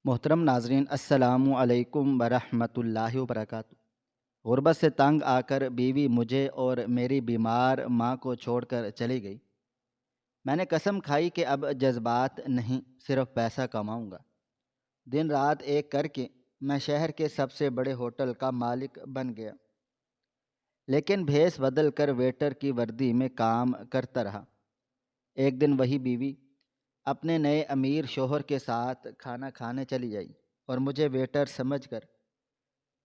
محترم ناظرین، السلام علیکم ورحمۃ اللہ وبرکاتہ۔ غربت سے تنگ آ کر بیوی مجھے اور میری بیمار ماں کو چھوڑ کر چلی گئی۔ میں نے قسم کھائی کہ اب جذبات نہیں، صرف پیسہ کماؤں گا۔ دن رات ایک کر کے میں شہر کے سب سے بڑے ہوٹل کا مالک بن گیا، لیکن بھیس بدل کر ویٹر کی وردی میں کام کرتا رہا۔ ایک دن وہی بیوی اپنے نئے امیر شوہر کے ساتھ کھانا کھانے چلی جائی اور مجھے ویٹر سمجھ کر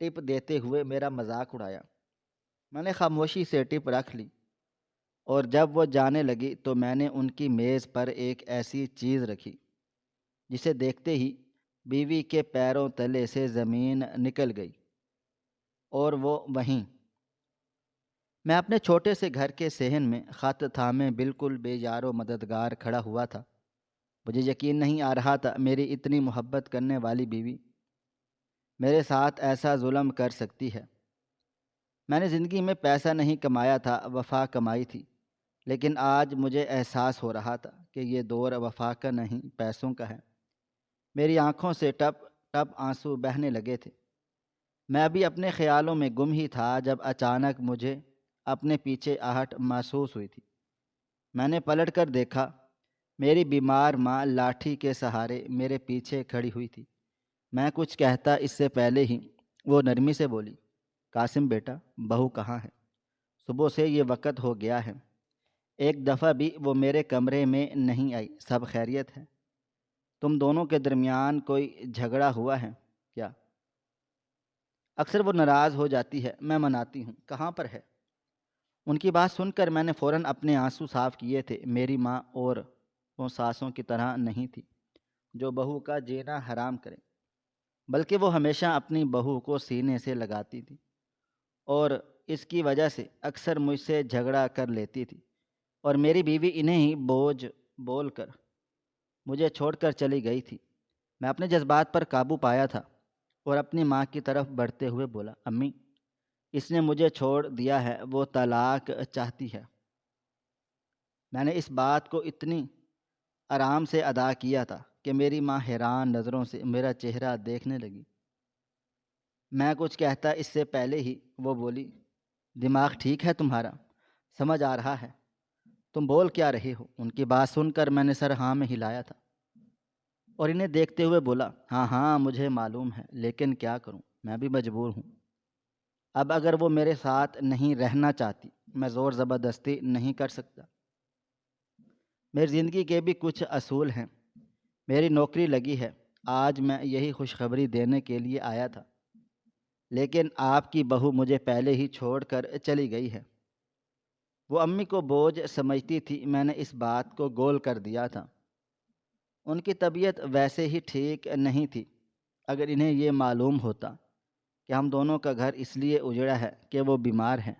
ٹپ دیتے ہوئے میرا مذاق اڑایا۔ میں نے خاموشی سے ٹپ رکھ لی، اور جب وہ جانے لگی تو میں نے ان کی میز پر ایک ایسی چیز رکھی جسے دیکھتے ہی بیوی کے پیروں تلے سے زمین نکل گئی، اور وہ وہیں۔ میں اپنے چھوٹے سے گھر کے صحن میں خط تھامے بالکل بے یار و مددگار کھڑا ہوا تھا۔ مجھے یقین نہیں آ رہا تھا میری اتنی محبت کرنے والی بیوی میرے ساتھ ایسا ظلم کر سکتی ہے۔ میں نے زندگی میں پیسہ نہیں کمایا تھا، وفا کمائی تھی، لیکن آج مجھے احساس ہو رہا تھا کہ یہ دور وفا کا نہیں، پیسوں کا ہے۔ میری آنکھوں سے ٹپ ٹپ آنسو بہنے لگے تھے۔ میں ابھی اپنے خیالوں میں گم ہی تھا جب اچانک مجھے اپنے پیچھے آہٹ محسوس ہوئی تھی۔ میں نے پلٹ کر دیکھا، میری بیمار ماں لاٹھی کے سہارے میرے پیچھے کھڑی ہوئی تھی۔ میں کچھ کہتا اس سے پہلے ہی وہ نرمی سے بولی، قاسم بیٹا، بہو کہاں ہے؟ صبح سے یہ وقت ہو گیا ہے، ایک دفعہ بھی وہ میرے کمرے میں نہیں آئی۔ سب خیریت ہے؟ تم دونوں کے درمیان کوئی جھگڑا ہوا ہے کیا؟ اکثر وہ ناراض ہو جاتی ہے، میں مناتی ہوں، کہاں پر ہے؟ ان کی بات سن کر میں نے فوراً اپنے آنسو صاف کیے تھے۔ میری ماں اور وہ ساسوں کی طرح نہیں تھی جو بہو کا جینا حرام کرے، بلکہ وہ ہمیشہ اپنی بہو کو سینے سے لگاتی تھی، اور اس کی وجہ سے اکثر مجھ سے جھگڑا کر لیتی تھی، اور میری بیوی انہیں ہی بوجھ بول کر مجھے چھوڑ کر چلی گئی تھی۔ میں اپنے جذبات پر قابو پایا تھا اور اپنی ماں کی طرف بڑھتے ہوئے بولا، امی، اس نے مجھے چھوڑ دیا ہے، وہ طلاق چاہتی ہے۔ میں نے اس بات کو اتنی آرام سے ادا کیا تھا کہ میری ماں حیران نظروں سے میرا چہرہ دیکھنے لگی۔ میں کچھ کہتا اس سے پہلے ہی وہ بولی، دماغ ٹھیک ہے تمہارا؟ سمجھ آ رہا ہے تم بول کیا رہے ہو؟ ان کی بات سن کر میں نے سر ہاں میں ہلایا تھا اور انہیں دیکھتے ہوئے بولا، ہاں ہاں مجھے معلوم ہے، لیکن کیا کروں، میں بھی مجبور ہوں۔ اب اگر وہ میرے ساتھ نہیں رہنا چاہتی، میں زور زبردستی نہیں کر سکتا۔ میری زندگی کے بھی کچھ اصول ہیں۔ میری نوکری لگی ہے، آج میں یہی خوشخبری دینے کے لیے آیا تھا، لیکن آپ کی بہو مجھے پہلے ہی چھوڑ کر چلی گئی ہے۔ وہ امی کو بوجھ سمجھتی تھی، میں نے اس بات کو گول کر دیا تھا۔ ان کی طبیعت ویسے ہی ٹھیک نہیں تھی۔ اگر انہیں یہ معلوم ہوتا کہ ہم دونوں کا گھر اس لیے اجڑا ہے کہ وہ بیمار ہیں،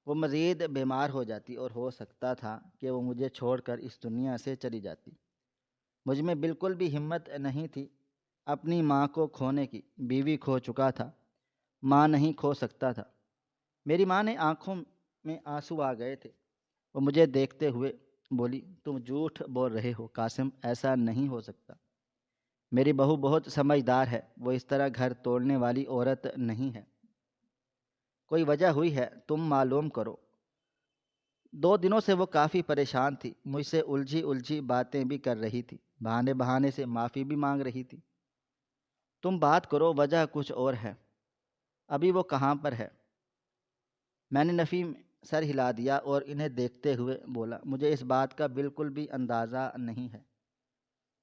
وہ مزید بیمار ہو جاتی، اور ہو سکتا تھا کہ وہ مجھے چھوڑ کر اس دنیا سے چلی جاتی۔ مجھ میں بالکل بھی ہمت نہیں تھی اپنی ماں کو کھونے کی۔ بیوی کھو چکا تھا، ماں نہیں کھو سکتا تھا۔ میری ماں نے آنکھوں میں آنسو آ گئے تھے، وہ مجھے دیکھتے ہوئے بولی، تم جھوٹ بول رہے ہو قاسم، ایسا نہیں ہو سکتا۔ میری بہو بہت سمجھدار ہے، وہ اس طرح گھر توڑنے والی عورت نہیں ہے۔ کوئی وجہ ہوئی ہے، تم معلوم کرو۔ 2 دنوں سے وہ کافی پریشان تھی، مجھ سے الجھی الجھی باتیں بھی کر رہی تھی، بہانے بہانے سے معافی بھی مانگ رہی تھی۔ تم بات کرو، وجہ کچھ اور ہے۔ ابھی وہ کہاں پر ہے؟ میں نے نفی میں سر ہلا دیا اور انہیں دیکھتے ہوئے بولا، مجھے اس بات کا بالکل بھی اندازہ نہیں ہے۔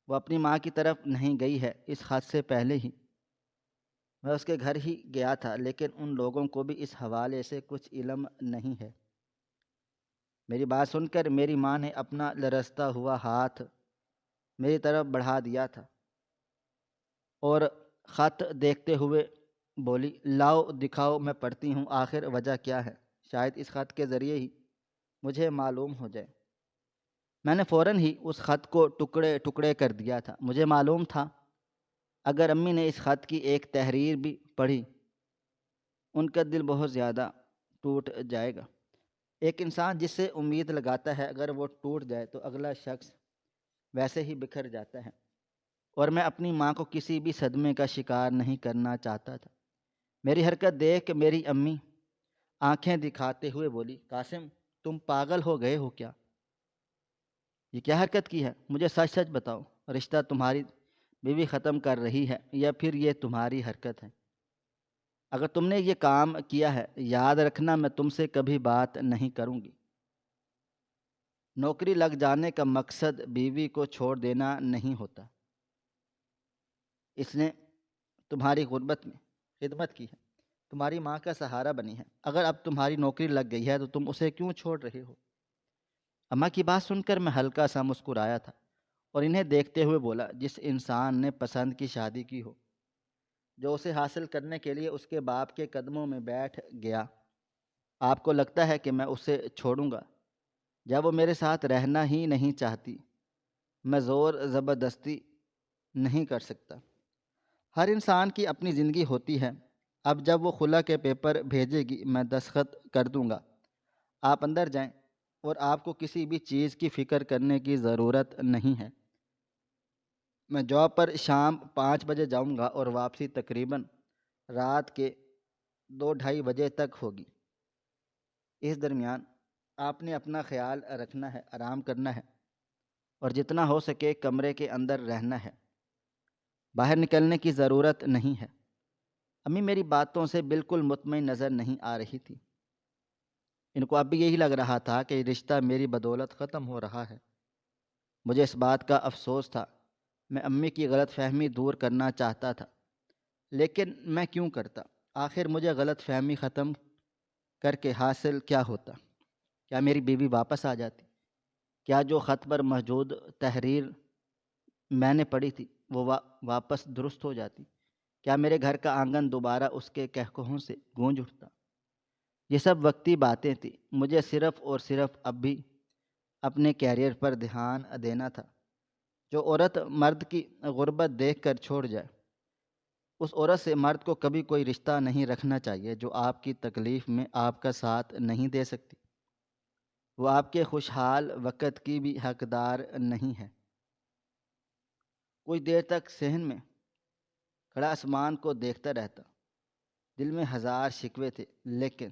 وہ اپنی ماں کی طرف نہیں گئی ہے، اس خط سے پہلے ہی میں اس کے گھر ہی گیا تھا، لیکن ان لوگوں کو بھی اس حوالے سے کچھ علم نہیں ہے۔ میری بات سن کر میری ماں نے اپنا لرزتا ہوا ہاتھ میری طرف بڑھا دیا تھا اور خط دیکھتے ہوئے بولی، لاؤ دکھاؤ، میں پڑھتی ہوں، آخر وجہ کیا ہے؟ شاید اس خط کے ذریعے ہی مجھے معلوم ہو جائے۔ میں نے فوراً ہی اس خط کو ٹکڑے ٹکڑے کر دیا تھا۔ مجھے معلوم تھا اگر امی نے اس خط کی ایک تحریر بھی پڑھی، ان کا دل بہت زیادہ ٹوٹ جائے گا۔ ایک انسان جس سے امید لگاتا ہے، اگر وہ ٹوٹ جائے تو اگلا شخص ویسے ہی بکھر جاتا ہے، اور میں اپنی ماں کو کسی بھی صدمے کا شکار نہیں کرنا چاہتا تھا۔ میری حرکت دیکھ میری امی آنکھیں دکھاتے ہوئے بولی، قاسم تم پاگل ہو گئے ہو کیا؟ یہ کیا حرکت کی ہے؟ مجھے سچ سچ بتاؤ، رشتہ تمہاری بیوی ختم کر رہی ہے یا پھر یہ تمہاری حرکت ہے؟ اگر تم نے یہ کام کیا ہے، یاد رکھنا میں تم سے کبھی بات نہیں کروں گی۔ نوکری لگ جانے کا مقصد بیوی کو چھوڑ دینا نہیں ہوتا، اس نے تمہاری غربت میں خدمت کی ہے، تمہاری ماں کا سہارا بنی ہے۔ اگر اب تمہاری نوکری لگ گئی ہے تو تم اسے کیوں چھوڑ رہے ہو؟ اماں کی بات سن کر میں ہلکا سا مسکرایا تھا اور انہیں دیکھتے ہوئے بولا، جس انسان نے پسند کی شادی کی ہو، جو اسے حاصل کرنے کے لیے اس کے باپ کے قدموں میں بیٹھ گیا، آپ کو لگتا ہے کہ میں اسے چھوڑوں گا جب وہ میرے ساتھ رہنا ہی نہیں چاہتی؟ میں زور زبردستی نہیں کر سکتا۔ ہر انسان کی اپنی زندگی ہوتی ہے۔ اب جب وہ خلا کے پیپر بھیجے گی میں دستخط کر دوں گا، آپ اندر جائیں اور آپ کو کسی بھی چیز کی فکر کرنے کی ضرورت نہیں ہے۔ میں جاب پر شام 5 بجے جاؤں گا اور واپسی تقریباً رات کے 2-2:30 بجے تک ہوگی۔ اس درمیان آپ نے اپنا خیال رکھنا ہے، آرام کرنا ہے اور جتنا ہو سکے کمرے کے اندر رہنا ہے، باہر نکلنے کی ضرورت نہیں ہے۔ امی میری باتوں سے بالکل مطمئن نظر نہیں آ رہی تھی۔ ان کو اب بھی یہی لگ رہا تھا کہ یہ رشتہ میری بدولت ختم ہو رہا ہے۔ مجھے اس بات کا افسوس تھا، میں امی کی غلط فہمی دور کرنا چاہتا تھا، لیکن میں کیوں کرتا؟ آخر مجھے غلط فہمی ختم کر کے حاصل کیا ہوتا؟ کیا میری بیوی واپس آ جاتی؟ کیا جو خط پر موجود تحریر میں نے پڑھی تھی وہ واپس درست ہو جاتی؟ کیا میرے گھر کا آنگن دوبارہ اس کے کہکہوں سے گونج اٹھتا؟ یہ سب وقتی باتیں تھیں۔ مجھے صرف اور صرف اب بھی اپنے کیریئر پر دھیان دینا تھا۔ جو عورت مرد کی غربت دیکھ کر چھوڑ جائے، اس عورت سے مرد کو کبھی کوئی رشتہ نہیں رکھنا چاہیے۔ جو آپ کی تکلیف میں آپ کا ساتھ نہیں دے سکتی، وہ آپ کے خوشحال وقت کی بھی حقدار نہیں ہے۔ کچھ دیر تک صحن میں کھڑا آسمان کو دیکھتا رہتا۔ دل میں ہزار شکوے تھے، لیکن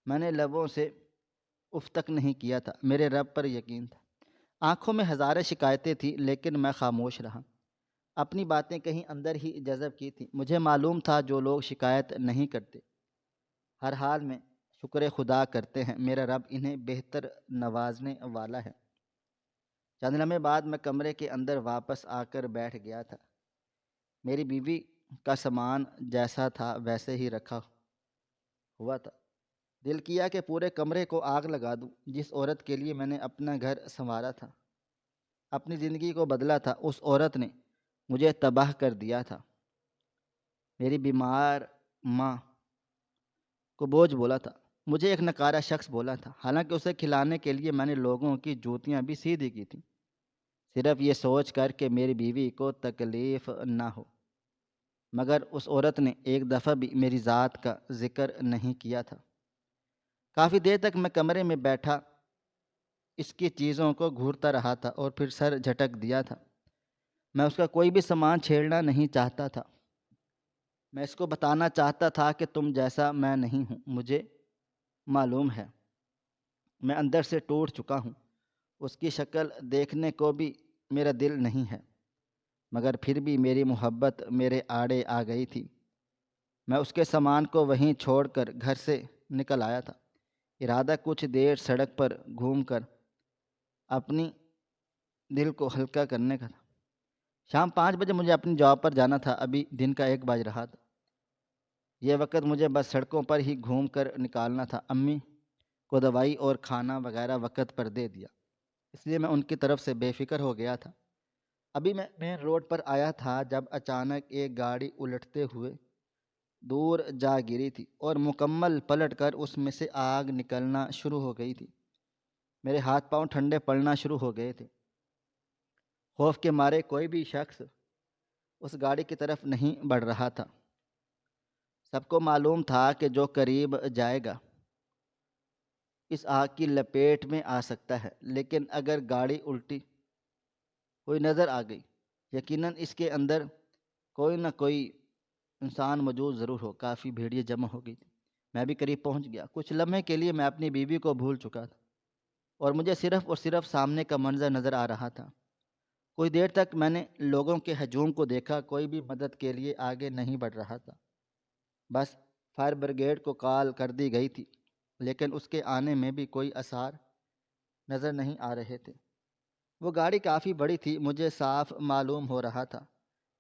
میں نے لبوں سے اف تک نہیں کیا تھا۔ میرے رب پر یقین تھا۔ آنکھوں میں ہزاریں شکایتیں تھیں، لیکن میں خاموش رہا۔ اپنی باتیں کہیں اندر ہی جذب کی تھیں۔ مجھے معلوم تھا جو لوگ شکایت نہیں کرتے ہر حال میں شکر خدا کرتے ہیں، میرا رب انہیں بہتر نوازنے والا ہے۔ چند لمحے بعد میں کمرے کے اندر واپس آ کر بیٹھ گیا تھا۔ میری بیوی کا سامان جیسا تھا ویسے ہی رکھا ہوا تھا۔ دل کیا کہ پورے کمرے کو آگ لگا دوں۔ جس عورت کے لیے میں نے اپنا گھر سنوارا تھا، اپنی زندگی کو بدلا تھا، اس عورت نے مجھے تباہ کر دیا تھا۔ میری بیمار ماں کو بوجھ بولا تھا، مجھے ایک نکارا شخص بولا تھا، حالانکہ اسے کھلانے کے لیے میں نے لوگوں کی جوتیاں بھی سیدھی کی تھیں، صرف یہ سوچ کر کہ میری بیوی کو تکلیف نہ ہو۔ مگر اس عورت نے ایک دفعہ بھی میری ذات کا ذکر نہیں کیا تھا۔ کافی دیر تک میں کمرے میں بیٹھا اس کی چیزوں کو گھورتا رہا تھا اور پھر سر جھٹک دیا تھا۔ میں اس کا کوئی بھی سامان چھیڑنا نہیں چاہتا تھا۔ میں اس کو بتانا چاہتا تھا کہ تم جیسا میں نہیں ہوں، مجھے معلوم ہے میں اندر سے ٹوٹ چکا ہوں۔ اس کی شکل دیکھنے کو بھی میرا دل نہیں ہے، مگر پھر بھی میری محبت میرے آڑے آ گئی تھی۔ میں اس کے سامان کو وہیں چھوڑ کر گھر سے نکل آیا تھا۔ ارادہ کچھ دیر سڑک پر گھوم کر اپنی دل کو ہلکا کرنے کا تھا۔ شام 5 بجے مجھے اپنی جاب پر جانا تھا۔ ابھی دن کا 1 بج رہا تھا۔ یہ وقت مجھے بس سڑکوں پر ہی گھوم کر نکالنا تھا۔ امی کو دوائی اور کھانا وغیرہ وقت پر دے دیا، اس لیے میں ان کی طرف سے بے فکر ہو گیا تھا۔ ابھی میں مین روڈ پر آیا تھا جب اچانک ایک گاڑی الٹتے ہوئے دور جا گری تھی اور مکمل پلٹ کر اس میں سے آگ نکلنا شروع ہو گئی تھی۔ میرے ہاتھ پاؤں ٹھنڈے پڑنا شروع ہو گئے تھے۔ خوف کے مارے کوئی بھی شخص اس گاڑی کی طرف نہیں بڑھ رہا تھا۔ سب کو معلوم تھا کہ جو قریب جائے گا اس آگ کی لپیٹ میں آ سکتا ہے، لیکن اگر گاڑی الٹی ہوئی نظر آ گئی یقیناً اس کے اندر کوئی نہ کوئی انسان موجود ضرور ہو۔ کافی بھیڑیے جمع ہو گئی تھی۔ میں بھی قریب پہنچ گیا۔ کچھ لمحے کے لیے میں اپنی بیوی کو بھول چکا تھا اور مجھے صرف اور صرف سامنے کا منظر نظر آ رہا تھا۔ کوئی دیر تک میں نے لوگوں کے ہجوم کو دیکھا، کوئی بھی مدد کے لیے آگے نہیں بڑھ رہا تھا۔ بس فائر بریگیڈ کو کال کر دی گئی تھی، لیکن اس کے آنے میں بھی کوئی آثار نظر نہیں آ رہے تھے۔ وہ گاڑی کافی بڑی تھی، مجھے صاف معلوم ہو رہا تھا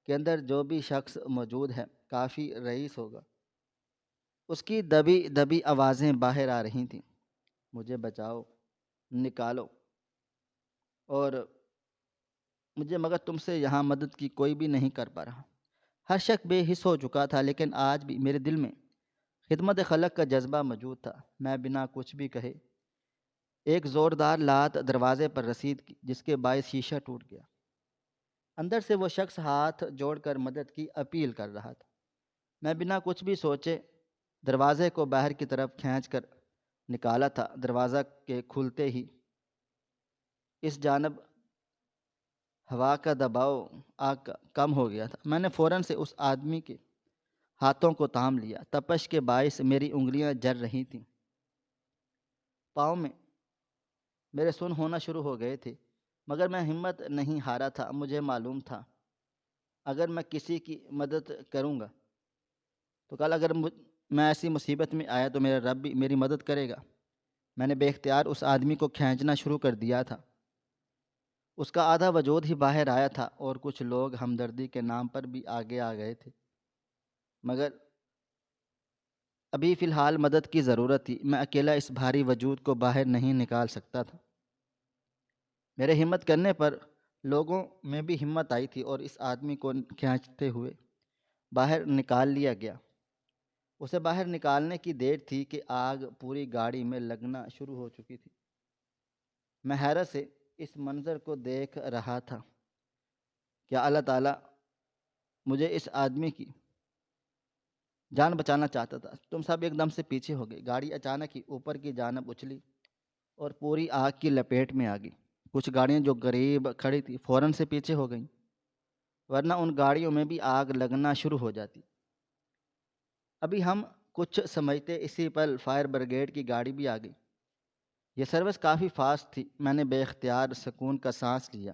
کہ اندر جو بھی شخص موجود ہے کافی رئیس ہوگا۔ اس کی دبی دبی آوازیں باہر آ رہی تھیں، مجھے بچاؤ، نکالو، اور مگر تم سے یہاں مدد کی کوئی بھی نہیں کر پا رہا۔ ہر شخص بے حس ہو چکا تھا، لیکن آج بھی میرے دل میں خدمت خلق کا جذبہ موجود تھا۔ میں بنا کچھ بھی کہے ایک زوردار لات دروازے پر رسید کی، جس کے باعث شیشہ ٹوٹ گیا۔ اندر سے وہ شخص ہاتھ جوڑ کر مدد کی اپیل کر رہا تھا۔ میں بنا کچھ بھی سوچے دروازے کو باہر کی طرف کھینچ کر نکالا تھا۔ دروازہ کے کھلتے ہی اس جانب ہوا کا دباؤ کم ہو گیا تھا۔ میں نے فوراً سے اس آدمی کے ہاتھوں کو تھام لیا۔ تپش کے باعث میری انگلیاں جل رہی تھیں، پاؤں میں میرے سن ہونا شروع ہو گئے تھے، مگر میں ہمت نہیں ہارا تھا۔ مجھے معلوم تھا اگر میں کسی کی مدد کروں گا تو کل اگر میں ایسی مصیبت میں آیا تو میرا رب بھی میری مدد کرے گا۔ میں نے بے اختیار اس آدمی کو کھینچنا شروع کر دیا تھا۔ اس کا آدھا وجود ہی باہر آیا تھا اور کچھ لوگ ہمدردی کے نام پر بھی آگے آ گئے تھے، مگر ابھی فی الحال مدد کی ضرورت تھی۔ میں اکیلا اس بھاری وجود کو باہر نہیں نکال سکتا تھا۔ میرے ہمت کرنے پر لوگوں میں بھی ہمت آئی تھی اور اس آدمی کو کھینچتے ہوئے باہر نکال لیا گیا۔ اسے باہر نکالنے کی دیر تھی کہ آگ پوری گاڑی میں لگنا شروع ہو چکی تھی۔ میں حیرت سے اس منظر کو دیکھ رہا تھا۔ کیا اللہ تعالیٰ مجھے اس آدمی کی جان بچانا چاہتا تھا؟ تم سب ایک دم سے پیچھے ہو گئے۔ گاڑی اچانک ہی اوپر کی جانب اچھلی اور پوری آگ کی لپیٹ میں آ گئی۔ کچھ گاڑیاں جو قریب کھڑی تھی فوراً سے پیچھے ہو گئیں، ورنہ ان گاڑیوں میں بھی آگ لگنا شروع ہو جاتی۔ ابھی ہم کچھ سمجھتے اسی پل فائر بریگیڈ کی گاڑی بھی آ گئی۔ یہ سروس کافی فاسٹ تھی۔ میں نے بے اختیار سکون کا سانس لیا۔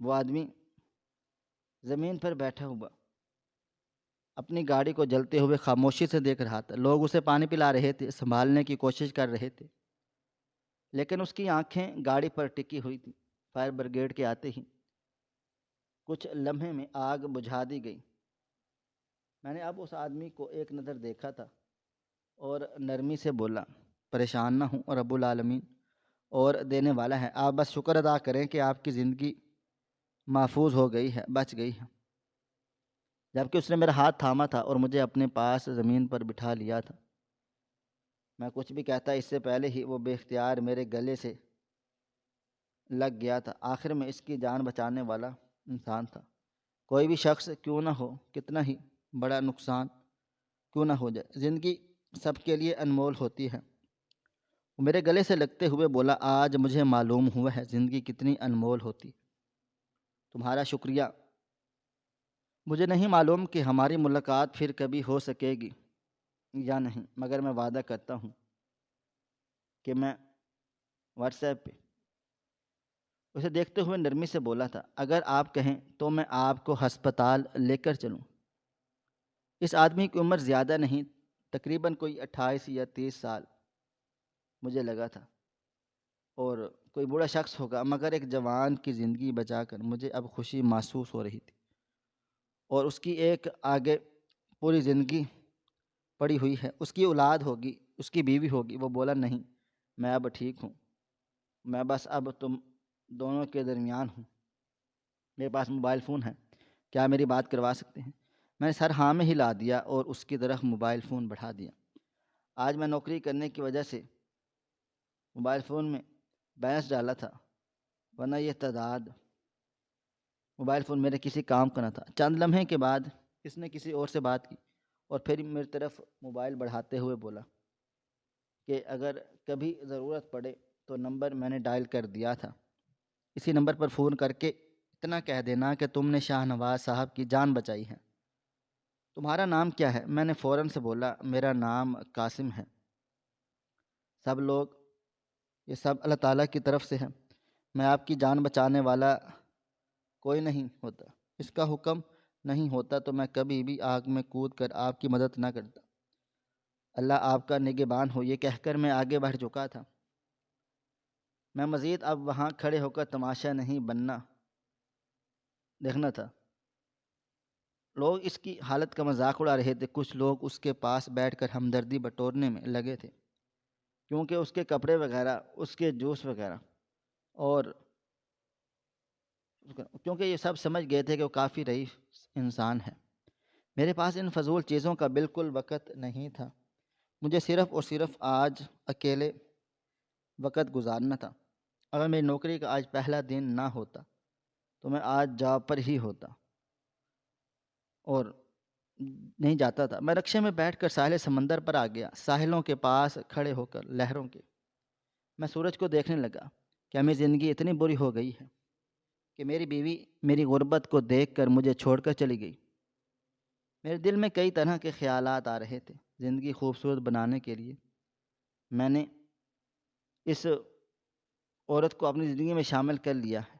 وہ آدمی زمین پر بیٹھا ہوا اپنی گاڑی کو جلتے ہوئے خاموشی سے دیکھ رہا تھا۔ لوگ اسے پانی پلا رہے تھے، سنبھالنے کی کوشش کر رہے تھے، لیکن اس کی آنکھیں گاڑی پر ٹکی ہوئی تھیں۔ فائر بریگیڈ کے آتے ہی کچھ لمحے میں آگ بجھا دی گئی۔ میں نے اب اس آدمی کو ایک نظر دیکھا تھا اور نرمی سے بولا، پریشان نہ ہوں، رب العالمین اور دینے والا ہے۔ آپ بس شکر ادا کریں کہ آپ کی زندگی محفوظ ہو گئی ہے، بچ گئی ہے۔ جبکہ اس نے میرا ہاتھ تھاما تھا اور مجھے اپنے پاس زمین پر بٹھا لیا تھا۔ میں کچھ بھی کہتا اس سے پہلے ہی وہ بے اختیار میرے گلے سے لگ گیا تھا۔ آخر میں اس کی جان بچانے والا انسان تھا۔ کوئی بھی شخص کیوں نہ ہو، کتنا ہی بڑا نقصان کیوں نہ ہو جائے، زندگی سب کے لیے انمول ہوتی ہے۔ وہ میرے گلے سے لگتے ہوئے بولا، آج مجھے معلوم ہوا ہے زندگی کتنی انمول ہوتی۔ تمہارا شکریہ۔ مجھے نہیں معلوم کہ ہماری ملاقات پھر کبھی ہو سکے گی یا نہیں، مگر میں وعدہ کرتا ہوں کہ میں واٹس ایپ پہ اسے دیکھتے ہوئے نرمی سے بولا تھا، اگر آپ کہیں تو میں آپ کو ہسپتال لے کر چلوں۔ اس آدمی کی عمر زیادہ نہیں، تقریباً کوئی 28 یا 30 سال مجھے لگا تھا، اور کوئی بوڑھا شخص ہوگا، مگر ایک جوان کی زندگی بچا کر مجھے اب خوشی محسوس ہو رہی تھی، اور اس کی ایک آگے پوری زندگی پڑی ہوئی ہے۔ اس کی اولاد ہوگی، اس کی بیوی ہوگی۔ وہ بولا، نہیں، میں اب ٹھیک ہوں، میں بس اب تم دونوں کے درمیان ہوں۔ میرے پاس موبائل فون ہے، کیا میری بات کروا سکتے ہیں؟ میں نے سر ہاں میں ہلا دیا اور اس کی طرف موبائل فون بڑھا دیا۔ آج میں نوکری کرنے کی وجہ سے موبائل فون میں بیلنس ڈالا تھا، ورنہ یہ تعداد موبائل فون میرے کسی کام کا نہ تھا۔ چند لمحے کے بعد اس نے کسی اور سے بات کی اور پھر میری طرف موبائل بڑھاتے ہوئے بولا کہ اگر کبھی ضرورت پڑے تو نمبر میں نے ڈائل کر دیا تھا، اسی نمبر پر فون کر کے اتنا کہہ دینا کہ تم نے شاہ نواز صاحب کی جان بچائی ہے۔ تمہارا نام کیا ہے؟ میں نے فوراً سے بولا، میرا نام قاسم ہے۔ سب لوگ، یہ سب اللہ تعالیٰ کی طرف سے ہے، میں آپ کی جان بچانے والا کوئی نہیں ہوتا۔ اس کا حکم نہیں ہوتا تو میں کبھی بھی آگ میں کود کر آپ کی مدد نہ کرتا۔ اللہ آپ کا نگہبان ہو۔ یہ کہہ کر میں آگے بڑھ چکا تھا۔ میں مزید اب وہاں کھڑے ہو کر تماشا نہیں بننا دیکھنا تھا۔ لوگ اس کی حالت کا مذاق اڑا رہے تھے۔ کچھ لوگ اس کے پاس بیٹھ کر ہمدردی بٹورنے میں لگے تھے، کیونکہ اس کے کپڑے وغیرہ، اس کے جوس وغیرہ، اور کیونکہ یہ سب سمجھ گئے تھے کہ وہ کافی رئیس انسان ہے۔ میرے پاس ان فضول چیزوں کا بالکل وقت نہیں تھا۔ مجھے صرف اور صرف آج اکیلے وقت گزارنا تھا۔ اگر میری نوکری کا آج پہلا دن نہ ہوتا تو میں آج جاب پر ہی ہوتا اور نہیں جاتا تھا۔ میں رکشے میں بیٹھ کر ساحل سمندر پر آ گیا۔ ساحلوں کے پاس کھڑے ہو کر لہروں کے میں سورج کو دیکھنے لگا۔ کیا میری زندگی اتنی بری ہو گئی ہے کہ میری بیوی میری غربت کو دیکھ کر مجھے چھوڑ کر چلی گئی؟ میرے دل میں کئی طرح کے خیالات آ رہے تھے۔ زندگی خوبصورت بنانے کے لیے میں نے اس عورت کو اپنی زندگی میں شامل کر لیا ہے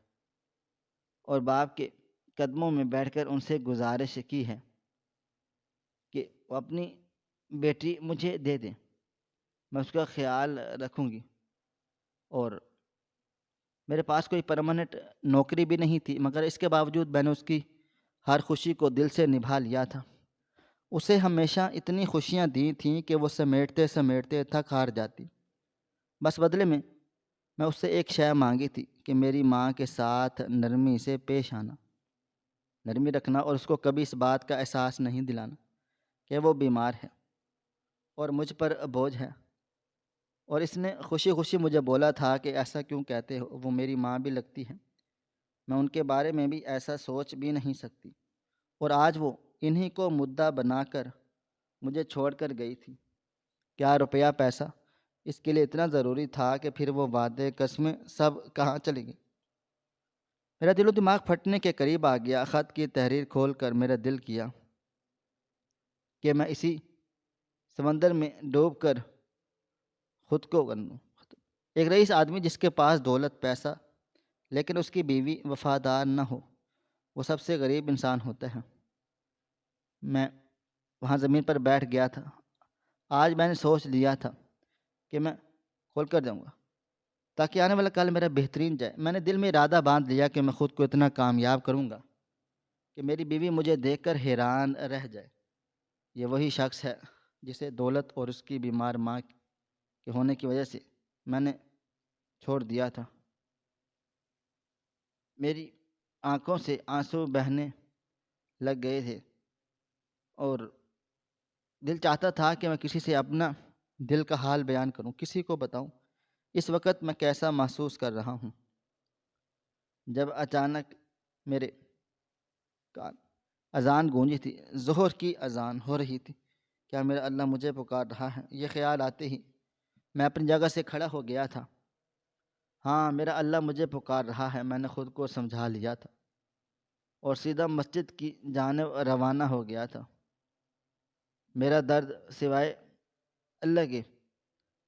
اور باپ کے قدموں میں بیٹھ کر ان سے گزارش کی ہے کہ وہ اپنی بیٹی مجھے دے دیں، میں اس کا خیال رکھوں گی۔ اور میرے پاس کوئی پرماننٹ نوکری بھی نہیں تھی، مگر اس کے باوجود میں نے اس کی ہر خوشی کو دل سے نبھا لیا تھا۔ اسے ہمیشہ اتنی خوشیاں دی تھیں کہ وہ سمیٹتے سمیٹتے تھک ہار جاتی۔ بس بدلے میں اس سے ایک شے مانگی تھی کہ میری ماں کے ساتھ نرمی سے پیش آنا، نرمی رکھنا، اور اس کو کبھی اس بات کا احساس نہیں دلانا کہ وہ بیمار ہے اور مجھ پر بوجھ ہے۔ اور اس نے خوشی خوشی مجھے بولا تھا کہ ایسا کیوں کہتے ہو، وہ میری ماں بھی لگتی ہے، میں ان کے بارے میں بھی ایسا سوچ بھی نہیں سکتی۔ اور آج وہ انہی کو مدعا بنا کر مجھے چھوڑ کر گئی تھی۔ کیا روپیہ پیسہ اس کے لیے اتنا ضروری تھا کہ پھر وہ وعدے قسمیں سب کہاں چلی گئی؟ میرا دل و دماغ پھٹنے کے قریب آ گیا۔ خط کی تحریر کھول کر میرا دل کیا کہ میں اسی سمندر میں ڈوب کر خود کو کر لوں۔ ایک رئیس آدمی جس کے پاس دولت، پیسہ، لیکن اس کی بیوی وفادار نہ ہو، وہ سب سے غریب انسان ہوتا ہے۔ میں وہاں زمین پر بیٹھ گیا تھا۔ آج میں نے سوچ لیا تھا کہ میں کھول کر جاؤں گا تاکہ آنے والا کل میرا بہترین جائے۔ میں نے دل میں ارادہ باندھ لیا کہ میں خود کو اتنا کامیاب کروں گا کہ میری بیوی مجھے دیکھ کر حیران رہ جائے۔ یہ وہی شخص ہے جسے دولت اور اس کی بیمار ماں کے ہونے کی وجہ سے میں نے چھوڑ دیا تھا۔ میری آنکھوں سے آنسو بہنے لگ گئے تھے اور دل چاہتا تھا کہ میں کسی سے اپنا دل کا حال بیان کروں، کسی کو بتاؤں اس وقت میں کیسا محسوس کر رہا ہوں۔ جب اچانک میرے کان اذان گونجی تھی، ظہر کی اذان ہو رہی تھی۔ کیا میرا اللہ مجھے پکار رہا ہے؟ یہ خیال آتے ہی میں اپنی جگہ سے کھڑا ہو گیا تھا۔ ہاں، میرا اللہ مجھے پکار رہا ہے، میں نے خود کو سمجھا لیا تھا اور سیدھا مسجد کی جانب روانہ ہو گیا تھا۔ میرا درد سوائے اللہ کے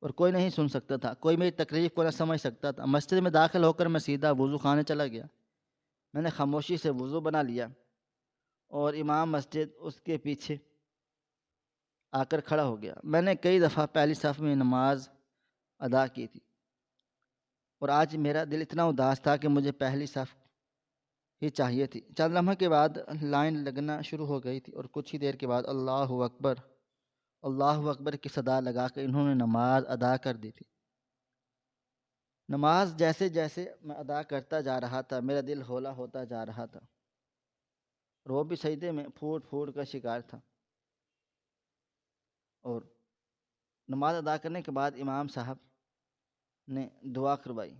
اور کوئی نہیں سن سکتا تھا، کوئی میری تکلیف کو نہ سمجھ سکتا تھا۔ مسجد میں داخل ہو کر میں سیدھا وضو خانے چلا گیا۔ میں نے خاموشی سے وضو بنا لیا اور امام مسجد اس کے پیچھے آ کر کھڑا ہو گیا۔ میں نے کئی دفعہ پہلی صف میں نماز ادا کی تھی اور آج میرا دل اتنا اداس تھا کہ مجھے پہلی صف ہی چاہیے تھی۔ چند لمحے کے بعد لائن لگنا شروع ہو گئی تھی اور کچھ ہی دیر کے بعد اللہ اکبر، اللہ اکبر کی صدا لگا کر انہوں نے نماز ادا کر دی تھی۔ نماز جیسے جیسے میں ادا کرتا جا رہا تھا میرا دل ہولہ ہوتا جا رہا تھا اور وہ بھی سجدے میں پھوٹ پھوٹ کا شکار تھا۔ اور نماز ادا کرنے کے بعد امام صاحب نے دعا کروائی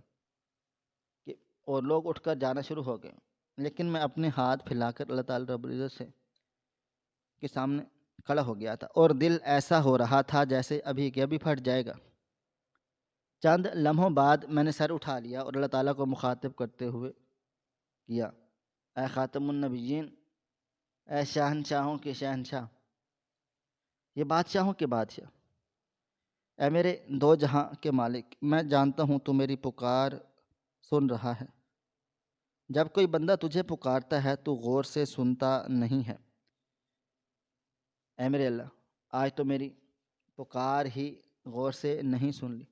کہ اور لوگ اٹھ کر جانا شروع ہو گئے، لیکن میں اپنے ہاتھ پھیلا کر اللہ تعالی رب العزت سے کے سامنے کھڑا ہو گیا تھا اور دل ایسا ہو رہا تھا جیسے ابھی کے ابھی پھٹ جائے گا۔ چند لمحوں بعد میں نے سر اٹھا لیا اور اللہ تعالیٰ کو مخاطب کرتے ہوئے کیا اے خاتم النبیین، اے شہنشاہوں کے شہنشاہ، یہ بادشاہوں کے بادشاہ، اے میرے دو جہاں کے مالک، میں جانتا ہوں تو میری پکار سن رہا ہے۔ جب کوئی بندہ تجھے پکارتا ہے تو غور سے سنتا نہیں ہے۔ اے میرے اللہ، آج تو میری پکار ہی غور سے نہیں سن لی۔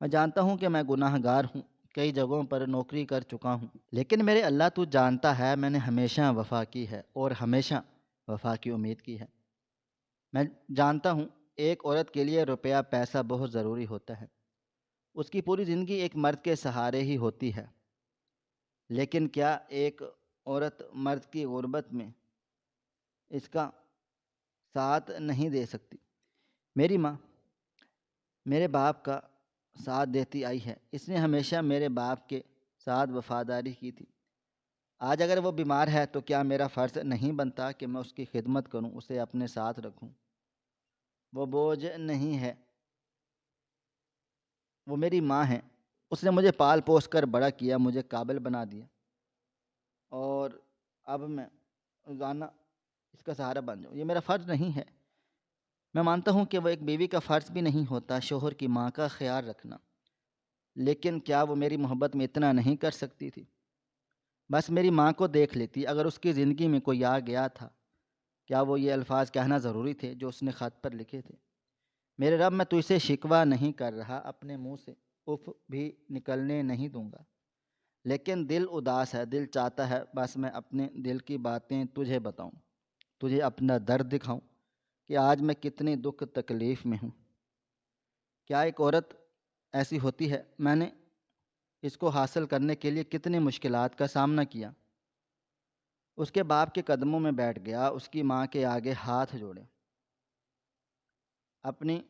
میں جانتا ہوں کہ میں گناہ گار ہوں، کئی جگہوں پر نوکری کر چکا ہوں، لیکن میرے اللہ تو جانتا ہے میں نے ہمیشہ وفا کی ہے اور ہمیشہ وفا کی امید کی ہے۔ میں جانتا ہوں ایک عورت کے لیے روپیہ پیسہ بہت ضروری ہوتا ہے، اس کی پوری زندگی ایک مرد کے سہارے ہی ہوتی ہے، لیکن کیا ایک عورت مرد کی غربت میں اس کا ساتھ نہیں دے سکتی؟ میری ماں میرے باپ کا ساتھ دیتی آئی ہے، اس نے ہمیشہ میرے باپ کے ساتھ وفاداری کی تھی۔ آج اگر وہ بیمار ہے تو کیا میرا فرض نہیں بنتا کہ میں اس کی خدمت کروں، اسے اپنے ساتھ رکھوں؟ وہ بوجھ نہیں ہے، وہ میری ماں ہے، اس نے مجھے پال پوس کر بڑا کیا، مجھے قابل بنا دیا، اور اب میں روزانہ اس کا سہارا بن جاؤں، یہ میرا فرض نہیں ہے۔ میں مانتا ہوں کہ وہ ایک بیوی کا فرض بھی نہیں ہوتا شوہر کی ماں کا خیال رکھنا، لیکن کیا وہ میری محبت میں اتنا نہیں کر سکتی تھی؟ بس میری ماں کو دیکھ لیتی، اگر اس کی زندگی میں کوئی آ گیا تھا، کیا وہ یہ الفاظ کہنا ضروری تھے جو اس نے خط پر لکھے تھے؟ میرے رب، میں تجھ سے شکوہ نہیں کر رہا، اپنے منہ سے اف بھی نکلنے نہیں دوں گا، لیکن دل اداس ہے، دل چاہتا ہے بس میں اپنے دل کی باتیں تجھے بتاؤں، تجھے اپنا درد دکھاؤں کہ آج میں کتنی دکھ تکلیف میں ہوں۔ کیا ایک عورت ایسی ہوتی ہے؟ میں نے اس کو حاصل کرنے کے لیے کتنی مشکلات کا سامنا کیا۔ اس کے باپ کے قدموں میں بیٹھ گیا، اس کی ماں کے آگے ہاتھ جوڑے، اپنی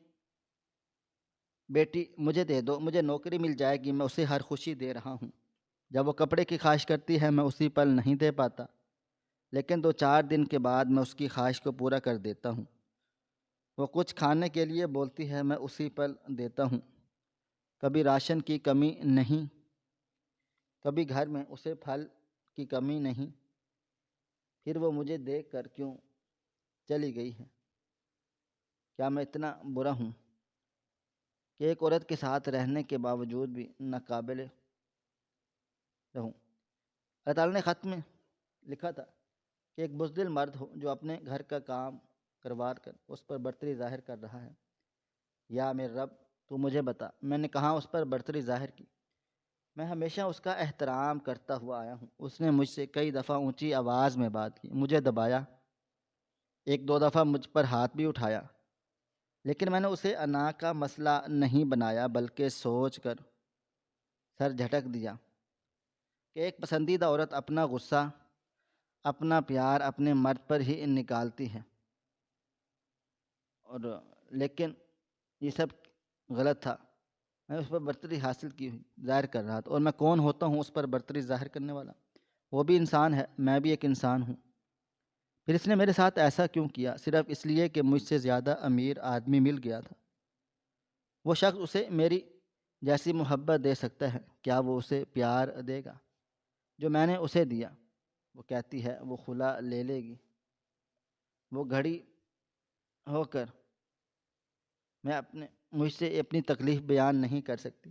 بیٹی مجھے دے دو، مجھے نوکری مل جائے گی، میں اسے ہر خوشی دے رہا ہوں۔ جب وہ کپڑے کی خواہش کرتی ہے میں اسی پل نہیں دے پاتا، لیکن 2-4 دن کے بعد میں اس کی خواہش کو پورا کر دیتا ہوں۔ وہ کچھ کھانے کے لیے بولتی ہے، میں اسی پل دیتا ہوں۔ کبھی راشن کی کمی نہیں، کبھی گھر میں اسے پھل کی کمی نہیں، پھر وہ مجھے دیکھ کر کیوں چلی گئی ہے؟ کیا میں اتنا برا ہوں کہ ایک عورت کے ساتھ رہنے کے باوجود بھی ناقابل رہوں؟ اللہ تعالیٰ نے خط میں لکھا تھا کہ ایک بزدل مرد ہو جو اپنے گھر کا کام کروا کر اس پر برتری ظاہر کر رہا ہے۔ یا میرے رب، تو مجھے بتا میں نے کہاں اس پر برتری ظاہر کی؟ میں ہمیشہ اس کا احترام کرتا ہوا آیا ہوں، اس نے مجھ سے کئی دفعہ اونچی آواز میں بات کی، مجھے دبایا، 1-2 دفعہ مجھ پر ہاتھ بھی اٹھایا، لیکن میں نے اسے انا کا مسئلہ نہیں بنایا بلکہ سوچ کر سر جھٹک دیا کہ ایک پسندیدہ عورت اپنا غصہ، اپنا پیار اپنے مرد پر ہی نکالتی ہے، اور لیکن یہ سب غلط تھا۔ میں اس پر برتری حاصل کی ہوئی ظاہر کر رہا تھا، اور میں کون ہوتا ہوں اس پر برتری ظاہر کرنے والا؟ وہ بھی انسان ہے، میں بھی ایک انسان ہوں۔ پھر اس نے میرے ساتھ ایسا کیوں کیا؟ صرف اس لیے کہ مجھ سے زیادہ امیر آدمی مل گیا تھا۔ وہ شخص اسے میری جیسی محبت دے سکتا ہے، کیا وہ اسے پیار دے گا جو میں نے اسے دیا؟ وہ کہتی ہے وہ خلا لے لے گی، وہ گھڑی ہو کر میں مجھ سے اپنی تکلیف بیان نہیں کر سکتی۔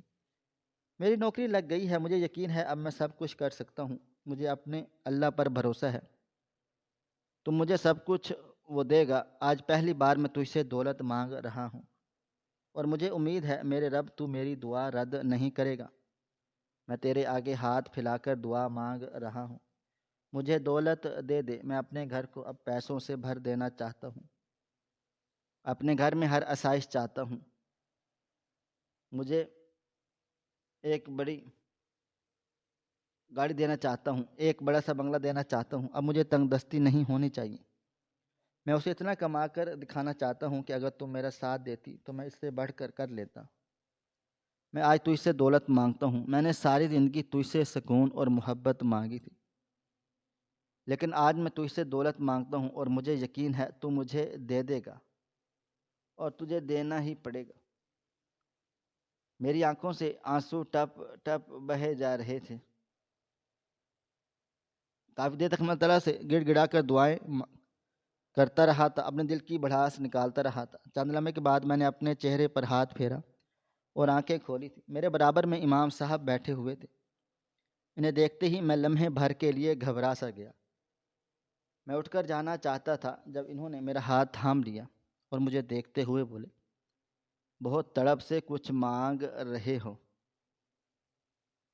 میری نوکری لگ گئی ہے، مجھے یقین ہے اب میں سب کچھ کر سکتا ہوں، مجھے اپنے اللہ پر بھروسہ ہے، تم مجھے سب کچھ وہ دے گا۔ آج پہلی بار میں تجھ سے دولت مانگ رہا ہوں، اور مجھے امید ہے میرے رب تو میری دعا رد نہیں کرے گا۔ میں تیرے آگے ہاتھ پھیلا کر دعا مانگ رہا ہوں، مجھے دولت دے دے، میں اپنے گھر کو اب پیسوں سے بھر دینا چاہتا ہوں، اپنے گھر میں ہر آسائش چاہتا ہوں، مجھے ایک بڑی گاڑی دینا چاہتا ہوں، ایک بڑا سا بنگلہ دینا چاہتا ہوں، اب مجھے تنگ دستی نہیں ہونی چاہیے۔ میں اسے اتنا کما کر دکھانا چاہتا ہوں کہ اگر تم میرا ساتھ دیتی تو میں اس سے بڑھ کر کر لیتا۔ میں آج تجھ سے دولت مانگتا ہوں، میں نے ساری زندگی تجھ سے سکون اور محبت مانگی تھی، لیکن آج میں تجھ سے دولت مانگتا ہوں اور مجھے یقین ہے تو مجھے دے دے گا، اور تجھے دینا ہی پڑے گا۔ میری آنکھوں سے آنسو ٹپ ٹپ بہے جا رہے تھے، کافی دیر تک میں اللہ تعالیٰ سے گڑ گڑا کر دعائیں کرتا رہا تھا، اپنے دل کی بڑھاس نکالتا رہا تھا۔ چند لمحے کے بعد میں نے اپنے چہرے پر ہاتھ پھیرا اور آنکھیں کھولی تھی۔ میرے برابر میں امام صاحب بیٹھے ہوئے تھے۔ انہیں دیکھتے ہی میں لمحے بھر کے لیے گھبرا سا گیا۔ میں اٹھ کر جانا چاہتا تھا جب انہوں نے میرا ہاتھ تھام لیا اور مجھے دیکھتے ہوئے بولے، بہت تڑپ سے کچھ مانگ رہے ہو،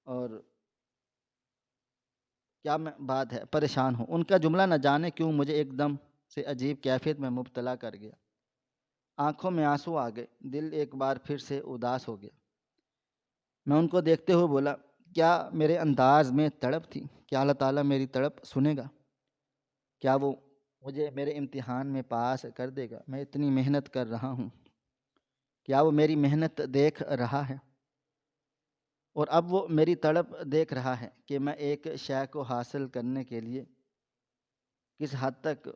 اور کیا میں بات ہے، پریشان ہوں۔ ان کا جملہ نہ جانے کیوں مجھے ایک دم سے عجیب کیفیت میں مبتلا کر گیا۔ آنکھوں میں آنسو آ گئے، دل ایک بار پھر سے اداس ہو گیا۔ میں ان کو دیکھتے ہوئے بولا، کیا میرے انداز میں تڑپ تھی؟ کیا اللہ تعالیٰ میری تڑپ سنے گا؟ کیا وہ مجھے میرے امتحان میں پاس کر دے گا؟ میں اتنی محنت کر رہا ہوں، کیا وہ میری محنت دیکھ رہا ہے؟ اور اب وہ میری تڑپ دیکھ رہا ہے کہ میں ایک شے کو حاصل کرنے کے لیے کس حد تک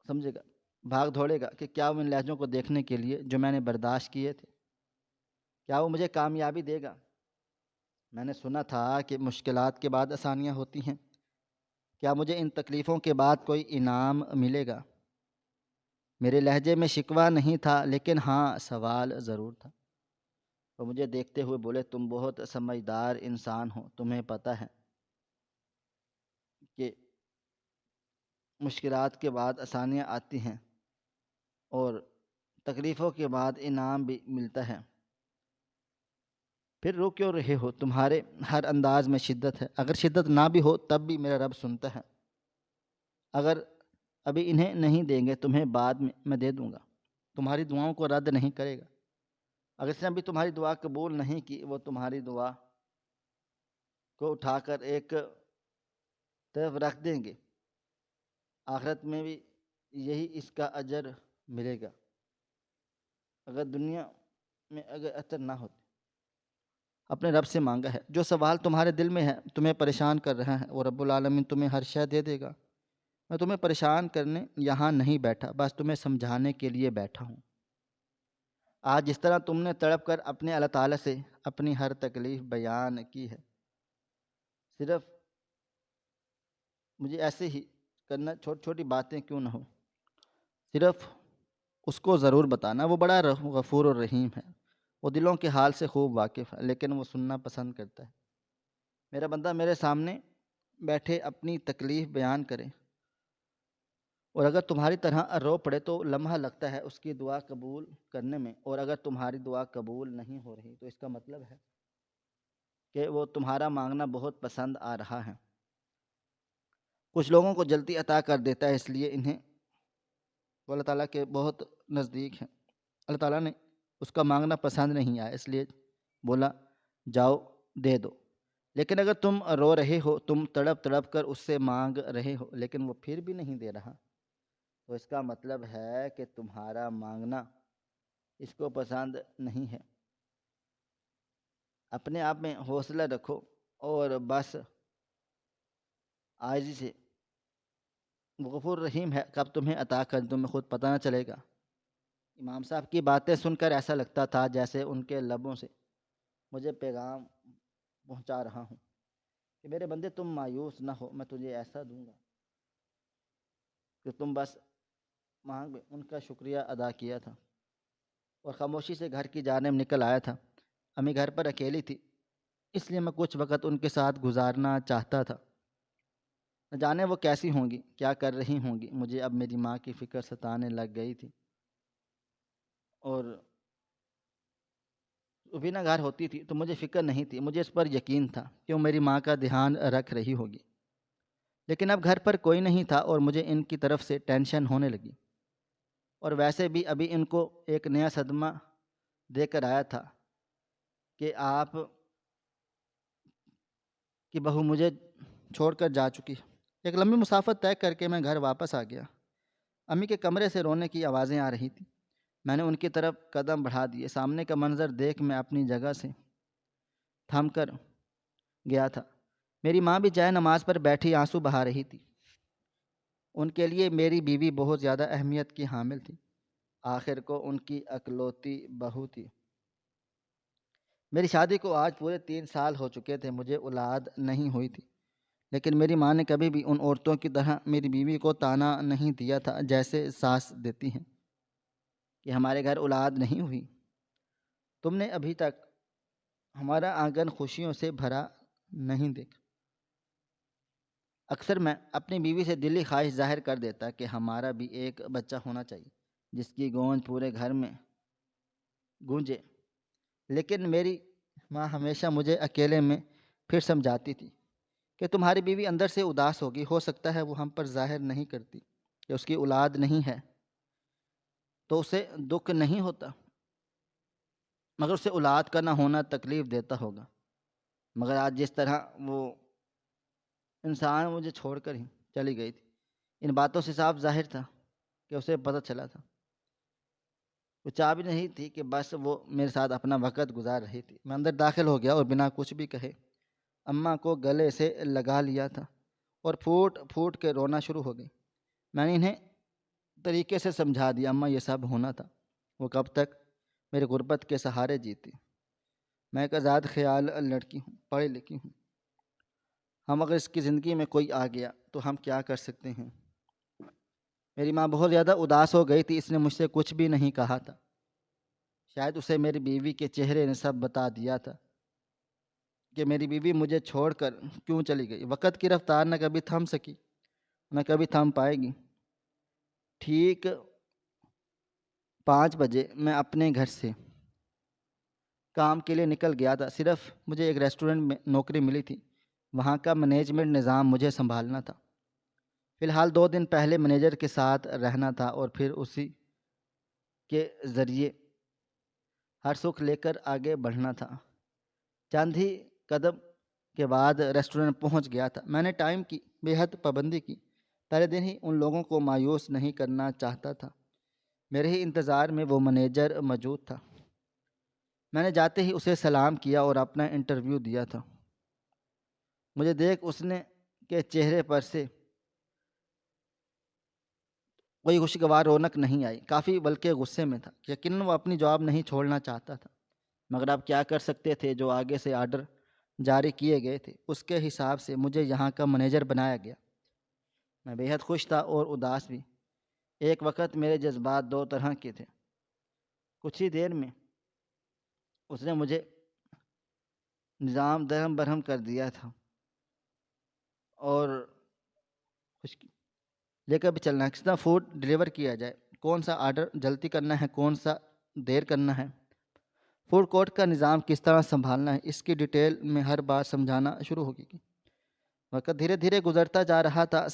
سمجھے گا، بھاگ دوڑے گا، کہ کیا وہ ان لہجوں کو دیکھنے کے لیے جو میں نے برداشت کیے تھے، کیا وہ مجھے کامیابی دے گا؟ میں نے سنا تھا کہ مشکلات کے بعد آسانیاں ہوتی ہیں، کیا مجھے ان تکلیفوں کے بعد کوئی انعام ملے گا؟ میرے لہجے میں شکوہ نہیں تھا، لیکن ہاں سوال ضرور تھا۔ وہ مجھے دیکھتے ہوئے بولے، تم بہت سمجھدار انسان ہو، تمہیں پتہ ہے کہ مشکلات کے بعد آسانیاں آتی ہیں اور تکلیفوں کے بعد انعام بھی ملتا ہے، پھر رو کیوں رہے ہو؟ تمہارے ہر انداز میں شدت ہے، اگر شدت نہ بھی ہو تب بھی میرا رب سنتا ہے۔ اگر ابھی انہیں نہیں دیں گے، تمہیں بعد میں دے دوں گا۔ تمہاری دعاؤں کو رد نہیں کرے گا۔ اگر اس نے ابھی تمہاری دعا قبول نہیں کی، وہ تمہاری دعا کو اٹھا کر ایک طرف رکھ دیں گے، آخرت میں بھی یہی اس کا اجر ملے گا، اگر دنیا میں اگر اثر نہ ہوتے۔ اپنے رب سے مانگا ہے، جو سوال تمہارے دل میں ہے، تمہیں پریشان کر رہا ہے، وہ رب العالمین تمہیں ہر شے دے دے گا۔ میں تمہیں پریشان کرنے یہاں نہیں بیٹھا، بس تمہیں سمجھانے کے لیے بیٹھا ہوں۔ آج جس طرح تم نے تڑپ کر اپنے اللہ تعالیٰ سے اپنی ہر تکلیف بیان کی ہے، صرف مجھے ایسے ہی کرنا، چھوٹی چھوٹی باتیں کیوں نہ ہو، صرف اس کو ضرور بتانا۔ وہ بڑا غفور اور رحیم ہے، وہ دلوں کے حال سے خوب واقف ہے، لیکن وہ سننا پسند کرتا ہے۔ میرا بندہ میرے سامنے بیٹھے اپنی تکلیف بیان کرے، اور اگر تمہاری طرح رو پڑے تو لمحہ لگتا ہے اس کی دعا قبول کرنے میں، اور اگر تمہاری دعا قبول نہیں ہو رہی تو اس کا مطلب ہے کہ وہ تمہارا مانگنا بہت پسند آ رہا ہے۔ کچھ لوگوں کو جلدی عطا کر دیتا ہے، اس لیے انہیں وہ اللہ تعالیٰ کے بہت نزدیک ہیں۔ اللہ تعالیٰ نے اس کا مانگنا پسند نہیں آیا، اس لیے بولا جاؤ دے دو۔ لیکن اگر تم رو رہے ہو، تم تڑپ تڑپ کر اس سے مانگ رہے ہو، لیکن وہ پھر بھی نہیں دے رہا، تو اس کا مطلب ہے کہ تمہارا مانگنا اس کو پسند نہیں ہے۔ اپنے آپ میں حوصلہ رکھو اور بس عاجزی سے، وہ غفور رحیم ہے، کب تمہیں عطا کر دوں تمہیں خود پتہ نہ چلے گا۔ امام صاحب کی باتیں سن کر ایسا لگتا تھا جیسے ان کے لبوں سے مجھے پیغام پہنچا رہا ہوں کہ میرے بندے تم مایوس نہ ہو، میں تجھے ایسا دوں گا کہ تم بس مانگ۔ ان کا شکریہ ادا کیا تھا اور خاموشی سے گھر کی جانب نکل آیا تھا۔ امی گھر پر اکیلی تھی، اس لیے میں کچھ وقت ان کے ساتھ گزارنا چاہتا تھا۔ نہ جانے وہ کیسی ہوں گی، کیا کر رہی ہوں گی۔ مجھے اب میری ماں کی فکر ستانے لگ گئی تھی، اور وہ بھی نہ گھر ہوتی تھی تو مجھے فکر نہیں تھی، مجھے اس پر یقین تھا کہ وہ میری ماں کا دھیان رکھ رہی ہوگی۔ لیکن اب گھر پر کوئی نہیں تھا اور مجھے ان کی طرف سے ٹینشن ہونے لگی، اور ویسے بھی ابھی ان کو ایک نیا صدمہ دے کر آیا تھا کہ آپ کی بہو مجھے چھوڑ کر جا چکی۔ ایک لمبی مسافت طے کر کے میں گھر واپس آ گیا۔ امی کے کمرے سے رونے کی آوازیں آ رہی تھیں۔ میں نے ان کی طرف قدم بڑھا دیے۔ سامنے کا منظر دیکھ میں اپنی جگہ سے تھم کر گیا تھا۔ میری ماں بھی جائے نماز پر بیٹھی آنسو بہا رہی تھی۔ ان کے لیے میری بیوی بہت زیادہ اہمیت کی حامل تھی، آخر کو ان کی اکلوتی بہو تھی۔ میری شادی کو آج پورے 3 سال ہو چکے تھے، مجھے اولاد نہیں ہوئی تھی۔ لیکن میری ماں نے کبھی بھی ان عورتوں کی طرح میری بیوی کو طعنہ نہیں دیا تھا جیسے ساس دیتی ہیں کہ ہمارے گھر اولاد نہیں ہوئی، تم نے ابھی تک ہمارا آنگن خوشیوں سے بھرا نہیں دیکھا۔ اکثر میں اپنی بیوی سے دلی خواہش ظاہر کر دیتا کہ ہمارا بھی ایک بچہ ہونا چاہیے جس کی گونج پورے گھر میں گونجے، لیکن میری ماں ہمیشہ مجھے اکیلے میں پھر سمجھاتی تھی کہ تمہاری بیوی اندر سے اداس ہوگی، ہو سکتا ہے وہ ہم پر ظاہر نہیں کرتی کہ اس کی اولاد نہیں ہے تو اسے دکھ نہیں ہوتا، مگر اسے اولاد کا نہ ہونا تکلیف دیتا ہوگا۔ مگر آج جس طرح وہ انسان مجھے چھوڑ کر ہی چلی گئی تھی، ان باتوں سے صاف ظاہر تھا کہ اسے پتہ چلا تھا، وہ چاہ بھی نہیں تھی کہ بس وہ میرے ساتھ اپنا وقت گزار رہی تھی۔ میں اندر داخل ہو گیا اور بنا کچھ بھی کہے اماں کو گلے سے لگا لیا تھا اور پھوٹ پھوٹ کے رونا شروع ہو گئی۔ میں نے انہیں طریقے سے سمجھا دیا، اماں یہ سب ہونا تھا، وہ کب تک میرے غربت کے سہارے جیتی، میں ایک آزاد خیال لڑکی ہوں، پڑھی لکھی ہوں، ہم اگر اس کی زندگی میں کوئی آ گیا تو ہم کیا کر سکتے ہیں۔ میری ماں بہت زیادہ اداس ہو گئی تھی، اس نے مجھ سے کچھ بھی نہیں کہا تھا، شاید اسے میری بیوی کے چہرے نے سب بتا دیا تھا کہ میری بیوی مجھے چھوڑ کر کیوں چلی گئی۔ وقت کی رفتار نہ کبھی تھم سکی نہ کبھی تھم پائے گی۔ ٹھیک 5 بجے میں اپنے گھر سے کام کے لیے نکل گیا تھا، صرف مجھے ایک ریسٹورنٹ میں نوکری ملی تھی، وہاں کا مینجمنٹ نظام مجھے سنبھالنا تھا۔ فی الحال 2 دن پہلے مینیجر کے ساتھ رہنا تھا اور پھر اسی کے ذریعے ہر سکھ لے کر آگے بڑھنا تھا۔ چند ہی قدم کے بعد ریسٹورنٹ پہنچ گیا تھا۔ میں نے ٹائم کی بے حد پابندی کی، پہلے دن ہی ان لوگوں کو مایوس نہیں کرنا چاہتا تھا۔ میرے ہی انتظار میں وہ مینیجر موجود تھا، میں نے جاتے ہی اسے سلام کیا اور اپنا انٹرویو دیا تھا۔ مجھے دیکھ اس نے کے چہرے پر سے کوئی خوشگوار رونق نہیں آئی، کافی بلکہ غصے میں تھا، یقیناً وہ اپنی جاب نہیں چھوڑنا چاہتا تھا، مگر اب کیا کر سکتے تھے، جو آگے سے آرڈر جاری کیے گئے تھے اس کے حساب سے مجھے یہاں کا مینیجر بنایا گیا۔ میں بے حد خوش تھا اور اداس بھی، ایک وقت میرے جذبات دو طرح کے تھے۔ کچھ ہی دیر میں اس نے مجھے نظام درہم برہم کر دیا تھا اور خوش لے کر بھی چلنا ہے، کس طرح فوڈ ڈلیور کیا جائے، کون سا آرڈر جلدی کرنا ہے، کون سا دیر کرنا ہے، فوڈ کورٹ کا نظام کس طرح سنبھالنا ہے، اس کی ڈیٹیل میں ہر بات سمجھانا شروع ہوگی۔ وقت دھیرے دھیرے گزرتا جا رہا تھا،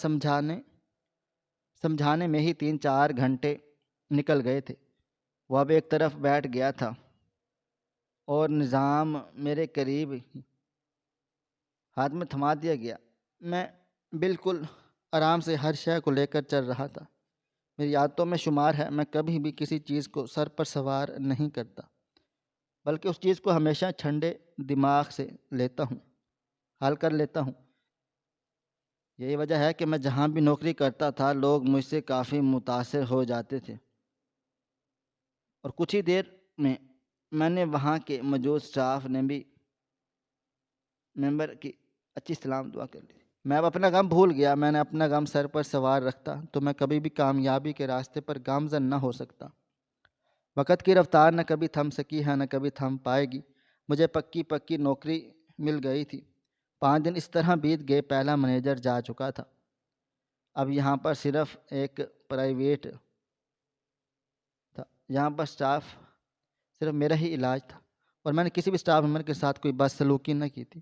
سمجھانے میں ہی 3-4 گھنٹے نکل گئے تھے۔ وہ اب ایک طرف بیٹھ گیا تھا اور نظام میرے قریب ہاتھ میں تھما دیا گیا۔ میں بالکل آرام سے ہر شے کو لے کر چل رہا تھا۔ میری عادتوں میں شمار ہے، میں کبھی بھی کسی چیز کو سر پر سوار نہیں کرتا، بلکہ اس چیز کو ہمیشہ ٹھنڈے دماغ سے لیتا ہوں، حل کر لیتا ہوں۔ یہی وجہ ہے کہ میں جہاں بھی نوکری کرتا تھا لوگ مجھ سے کافی متاثر ہو جاتے تھے، اور کچھ ہی دیر میں نے وہاں کے موجود سٹاف نے بھی ممبر کی اچھی سلام دعا کر لی۔ میں اب اپنا غم بھول گیا، میں نے اپنا غم سر پر سوار رکھتا تو میں کبھی بھی کامیابی کے راستے پر گامزن نہ ہو سکتا۔ وقت کی رفتار نہ کبھی تھم سکی ہے نہ کبھی تھم پائے گی۔ مجھے پکی نوکری مل گئی تھی۔ 5 دن اس طرح بیت گئے، پہلا مینیجر جا چکا تھا، اب یہاں پر صرف ایک پرائیویٹ تھا، یہاں پر سٹاف صرف میرا ہی علاج تھا، اور میں نے کسی بھی سٹاف ممبر کے ساتھ کوئی بدسلوکی نہ کی تھی،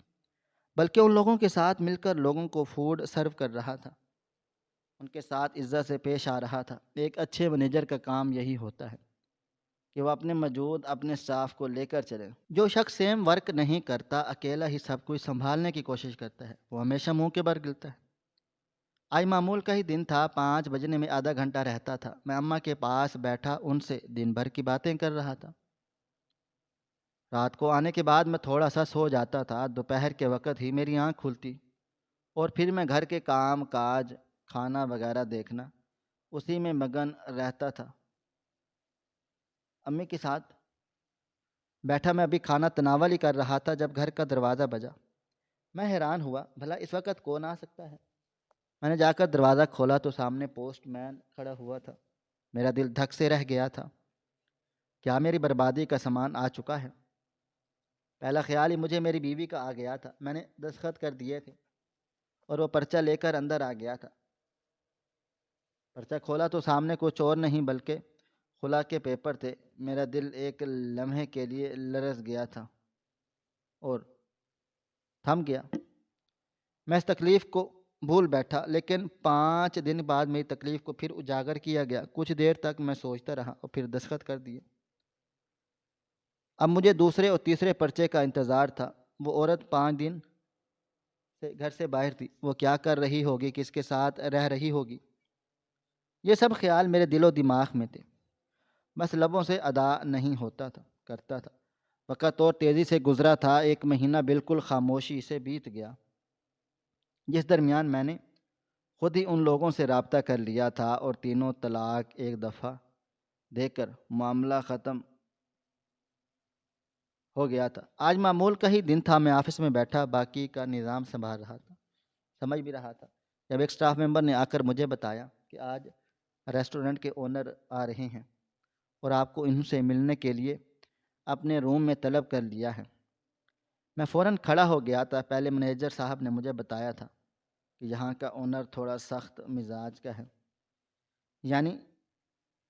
بلکہ ان لوگوں کے ساتھ مل کر لوگوں کو فوڈ سرو کر رہا تھا، ان کے ساتھ عزت سے پیش آ رہا تھا۔ ایک اچھے مینیجر کا کام یہی ہوتا ہے کہ وہ اپنے سٹاف کو لے کر چلے۔ جو شخص سیم ورک نہیں کرتا، اکیلا ہی سب کچھ سنبھالنے کی کوشش کرتا ہے، وہ ہمیشہ منہ کے بر گرتا ہے۔ آج معمول کا ہی دن تھا، 5 بجنے میں آدھا گھنٹہ رہتا تھا۔ میں اماں کے پاس بیٹھا ان سے دن بھر کی باتیں کر رہا تھا۔ رات کو آنے کے بعد میں تھوڑا سا سو جاتا تھا، دوپہر کے وقت ہی میری آنکھ کھلتی اور پھر میں گھر کے کام کاج، کھانا وغیرہ دیکھنا، اسی میں مگن رہتا تھا۔ امی کے ساتھ بیٹھا میں ابھی کھانا تناول ہی کر رہا تھا جب گھر کا دروازہ بجا۔ میں حیران ہوا، بھلا اس وقت کون آ سکتا ہے؟ میں نے جا کر دروازہ کھولا تو سامنے پوسٹ مین کھڑا ہوا تھا۔ میرا دل دھک سے رہ گیا تھا۔ کیا میری بربادی کا سامان آ چکا ہے؟ پہلا خیال ہی مجھے میری بیوی کا آ گیا تھا۔ میں نے دستخط کر دیے تھے اور وہ پرچہ لے کر اندر آ گیا تھا۔ پرچہ کھولا تو سامنے کچھ اور نہیں بلکہ خلا کے پیپر تھے۔ میرا دل ایک لمحے کے لیے لرز گیا تھا اور تھم گیا۔ میں اس تکلیف کو بھول بیٹھا، لیکن 5 دن بعد میری تکلیف کو پھر اجاگر کیا گیا۔ کچھ دیر تک میں سوچتا رہا اور پھر دستخط کر دیے۔ اب مجھے دوسرے اور تیسرے پرچے کا انتظار تھا۔ وہ عورت 5 دن سے گھر سے باہر تھی۔ وہ کیا کر رہی ہوگی، کس کے ساتھ رہ رہی ہوگی، یہ سب خیال میرے دل و دماغ میں تھے، بس لبوں سے ادا نہیں کرتا تھا۔ وقت اور تیزی سے گزرا تھا۔ 1 مہینہ بالکل خاموشی سے بیت گیا، جس درمیان میں نے خود ہی ان لوگوں سے رابطہ کر لیا تھا اور تینوں طلاق ایک دفعہ دے کر معاملہ ختم ہو گیا تھا۔ آج معمول کا ہی دن تھا۔ میں آفس میں بیٹھا باقی کا نظام سنبھال رہا تھا، سمجھ بھی رہا تھا، جب ایک سٹاف ممبر نے آ کر مجھے بتایا کہ آج ریسٹورنٹ کے اونر آ رہے ہیں اور آپ کو ان سے ملنے کے لیے اپنے روم میں طلب کر لیا ہے۔ میں فوراً کھڑا ہو گیا تھا۔ پہلے مینیجر صاحب نے مجھے بتایا تھا کہ یہاں کا اونر تھوڑا سخت مزاج کا ہے، یعنی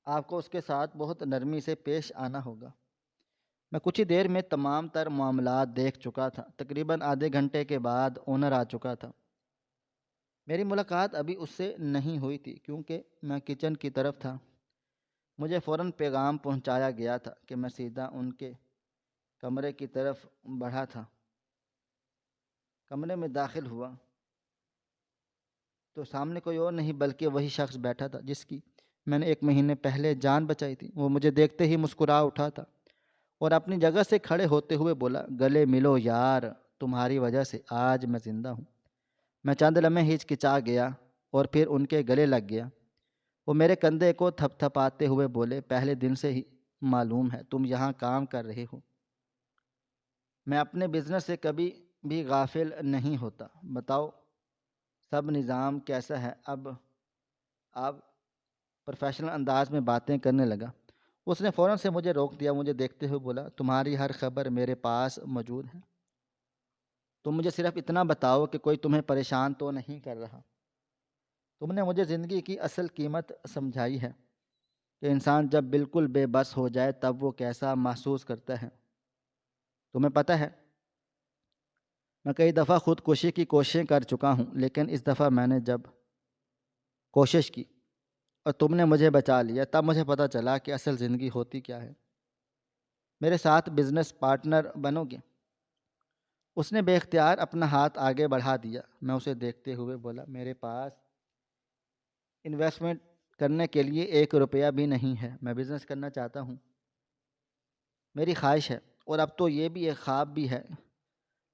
آپ کو اس کے ساتھ بہت نرمی سے پیش آنا ہوگا۔ میں کچھ ہی دیر میں تمام تر معاملات دیکھ چکا تھا۔ تقریباً آدھے گھنٹے کے بعد اونر آ چکا تھا۔ میری ملاقات ابھی اس سے نہیں ہوئی تھی کیونکہ میں کچن کی طرف تھا۔ مجھے فوراً پیغام پہنچایا گیا تھا کہ میں سیدھا ان کے کمرے کی طرف بڑھا تھا۔ کمرے میں داخل ہوا تو سامنے کوئی اور نہیں بلکہ وہی شخص بیٹھا تھا جس کی میں نے 1 مہینے پہلے جان بچائی تھی۔ وہ مجھے دیکھتے ہی مسکرا اٹھا تھا اور اپنی جگہ سے کھڑے ہوتے ہوئے بولا، گلے ملو یار، تمہاری وجہ سے آج میں زندہ ہوں۔ میں چند لمحے ہچکچا گیا اور پھر ان کے گلے لگ گیا۔ وہ میرے کندھے کو تھپ تھپاتے ہوئے بولے، پہلے دن سے ہی معلوم ہے تم یہاں کام کر رہے ہو۔ میں اپنے بزنس سے کبھی بھی غافل نہیں ہوتا۔ بتاؤ سب نظام کیسا ہے؟ اب آپ پروفیشنل انداز میں باتیں کرنے لگا۔ اس نے فوراً سے مجھے روک دیا، مجھے دیکھتے ہوئے بولا، تمہاری ہر خبر میرے پاس موجود ہے۔ تم مجھے صرف اتنا بتاؤ کہ کوئی تمہیں پریشان تو نہیں کر رہا۔ تم نے مجھے زندگی کی اصل قیمت سمجھائی ہے کہ انسان جب بالکل بے بس ہو جائے تب وہ کیسا محسوس کرتا ہے۔ تمہیں پتہ ہے میں کئی دفعہ خودکشی کی کوششیں کر چکا ہوں، لیکن اس دفعہ میں نے جب کوشش کی اور تم نے مجھے بچا لیا تب مجھے پتہ چلا کہ اصل زندگی ہوتی کیا ہے۔ میرے ساتھ بزنس پارٹنر بنو گے؟ اس نے بے اختیار اپنا ہاتھ آگے بڑھا دیا۔ میں اسے دیکھتے ہوئے بولا، میرے پاس انویسٹمنٹ کرنے کے لیے 1 روپیہ بھی نہیں ہے۔ میں بزنس کرنا چاہتا ہوں، میری خواہش ہے، اور اب تو یہ بھی ایک خواب بھی ہے،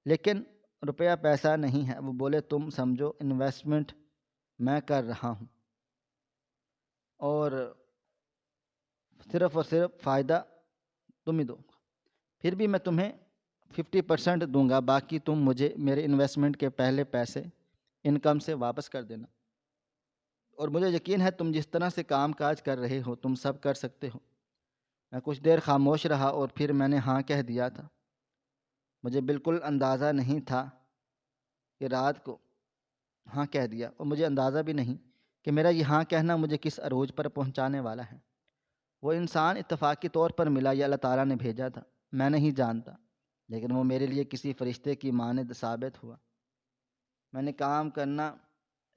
لیکن روپیہ پیسہ نہیں ہے۔ وہ بولے، تم سمجھو انویسٹمنٹ میں کر رہا ہوں اور صرف فائدہ تم ہی دو، پھر بھی میں تمہیں 50% دوں گا، باقی تم مجھے میرے انویسٹمنٹ کے پہلے پیسے انکم سے واپس کر دینا، اور مجھے یقین ہے تم جس طرح سے کام کاج کر رہے ہو تم سب کر سکتے ہو۔ میں کچھ دیر خاموش رہا اور پھر میں نے ہاں کہہ دیا تھا۔ مجھے بالکل اندازہ نہیں تھا کہ رات کو ہاں کہہ دیا، اور مجھے اندازہ بھی نہیں کہ میرا یہ ہاں کہنا مجھے کس عروج پر پہنچانے والا ہے۔ وہ انسان اتفاقی طور پر ملا یا اللہ تعالیٰ نے بھیجا تھا، میں نہیں جانتا، لیکن وہ میرے لیے کسی فرشتے کی مانند ثابت ہوا۔ میں نے کام کرنا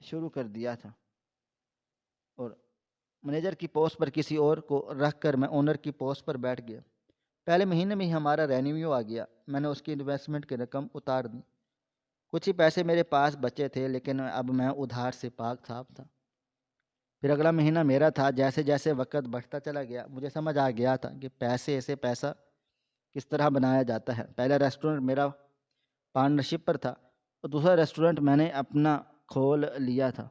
شروع کر دیا تھا اور مینیجر کی پوسٹ پر کسی اور کو رکھ کر میں اونر کی پوسٹ پر بیٹھ گیا۔ پہلے مہینے میں ہی ہمارا رینیو آ گیا۔ میں نے اس کی انویسٹمنٹ کی رقم اتار دی۔ کچھ ہی پیسے میرے پاس بچے تھے، لیکن اب میں ادھار سے پاک صاف تھا۔ پھر اگلا مہینہ میرا تھا۔ جیسے جیسے وقت بڑھتا چلا گیا مجھے سمجھ آ گیا تھا کہ پیسے سے پیسہ کس طرح بنایا جاتا ہے۔ پہلا ریسٹورنٹ میرا پارٹنرشپ پر تھا اور دوسرا ریسٹورنٹ میں نے اپنا کھول لیا تھا،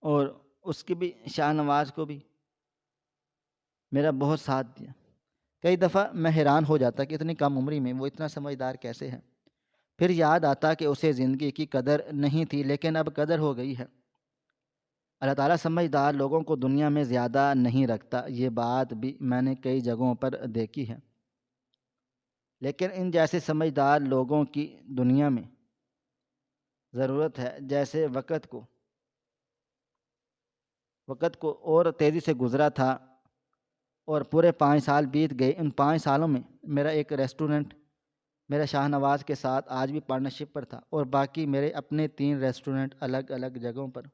اور اس کی بھی شاہ نواز کو بھی میرا بہت ساتھ دیا۔ کئی دفعہ میں حیران ہو جاتا کہ اتنی کم عمری میں وہ اتنا سمجھدار کیسے ہے۔ پھر یاد آتا کہ اسے زندگی کی قدر نہیں تھی، لیکن اب قدر ہو گئی ہے۔ اللہ تعالیٰ سمجھدار لوگوں کو دنیا میں زیادہ نہیں رکھتا، یہ بات بھی میں نے کئی جگہوں پر دیکھی ہے، لیکن ان جیسے سمجھدار لوگوں کی دنیا میں ضرورت ہے۔ جیسے وقت کو اور تیزی سے گزرا تھا اور پورے 5 سال بیت گئے۔ ان 5 سالوں میں میرا ایک ریسٹورنٹ میرا شاہ نواز کے ساتھ آج بھی پارٹنرشپ پر تھا، اور باقی میرے اپنے 3 ریسٹورنٹ الگ الگ جگہوں پر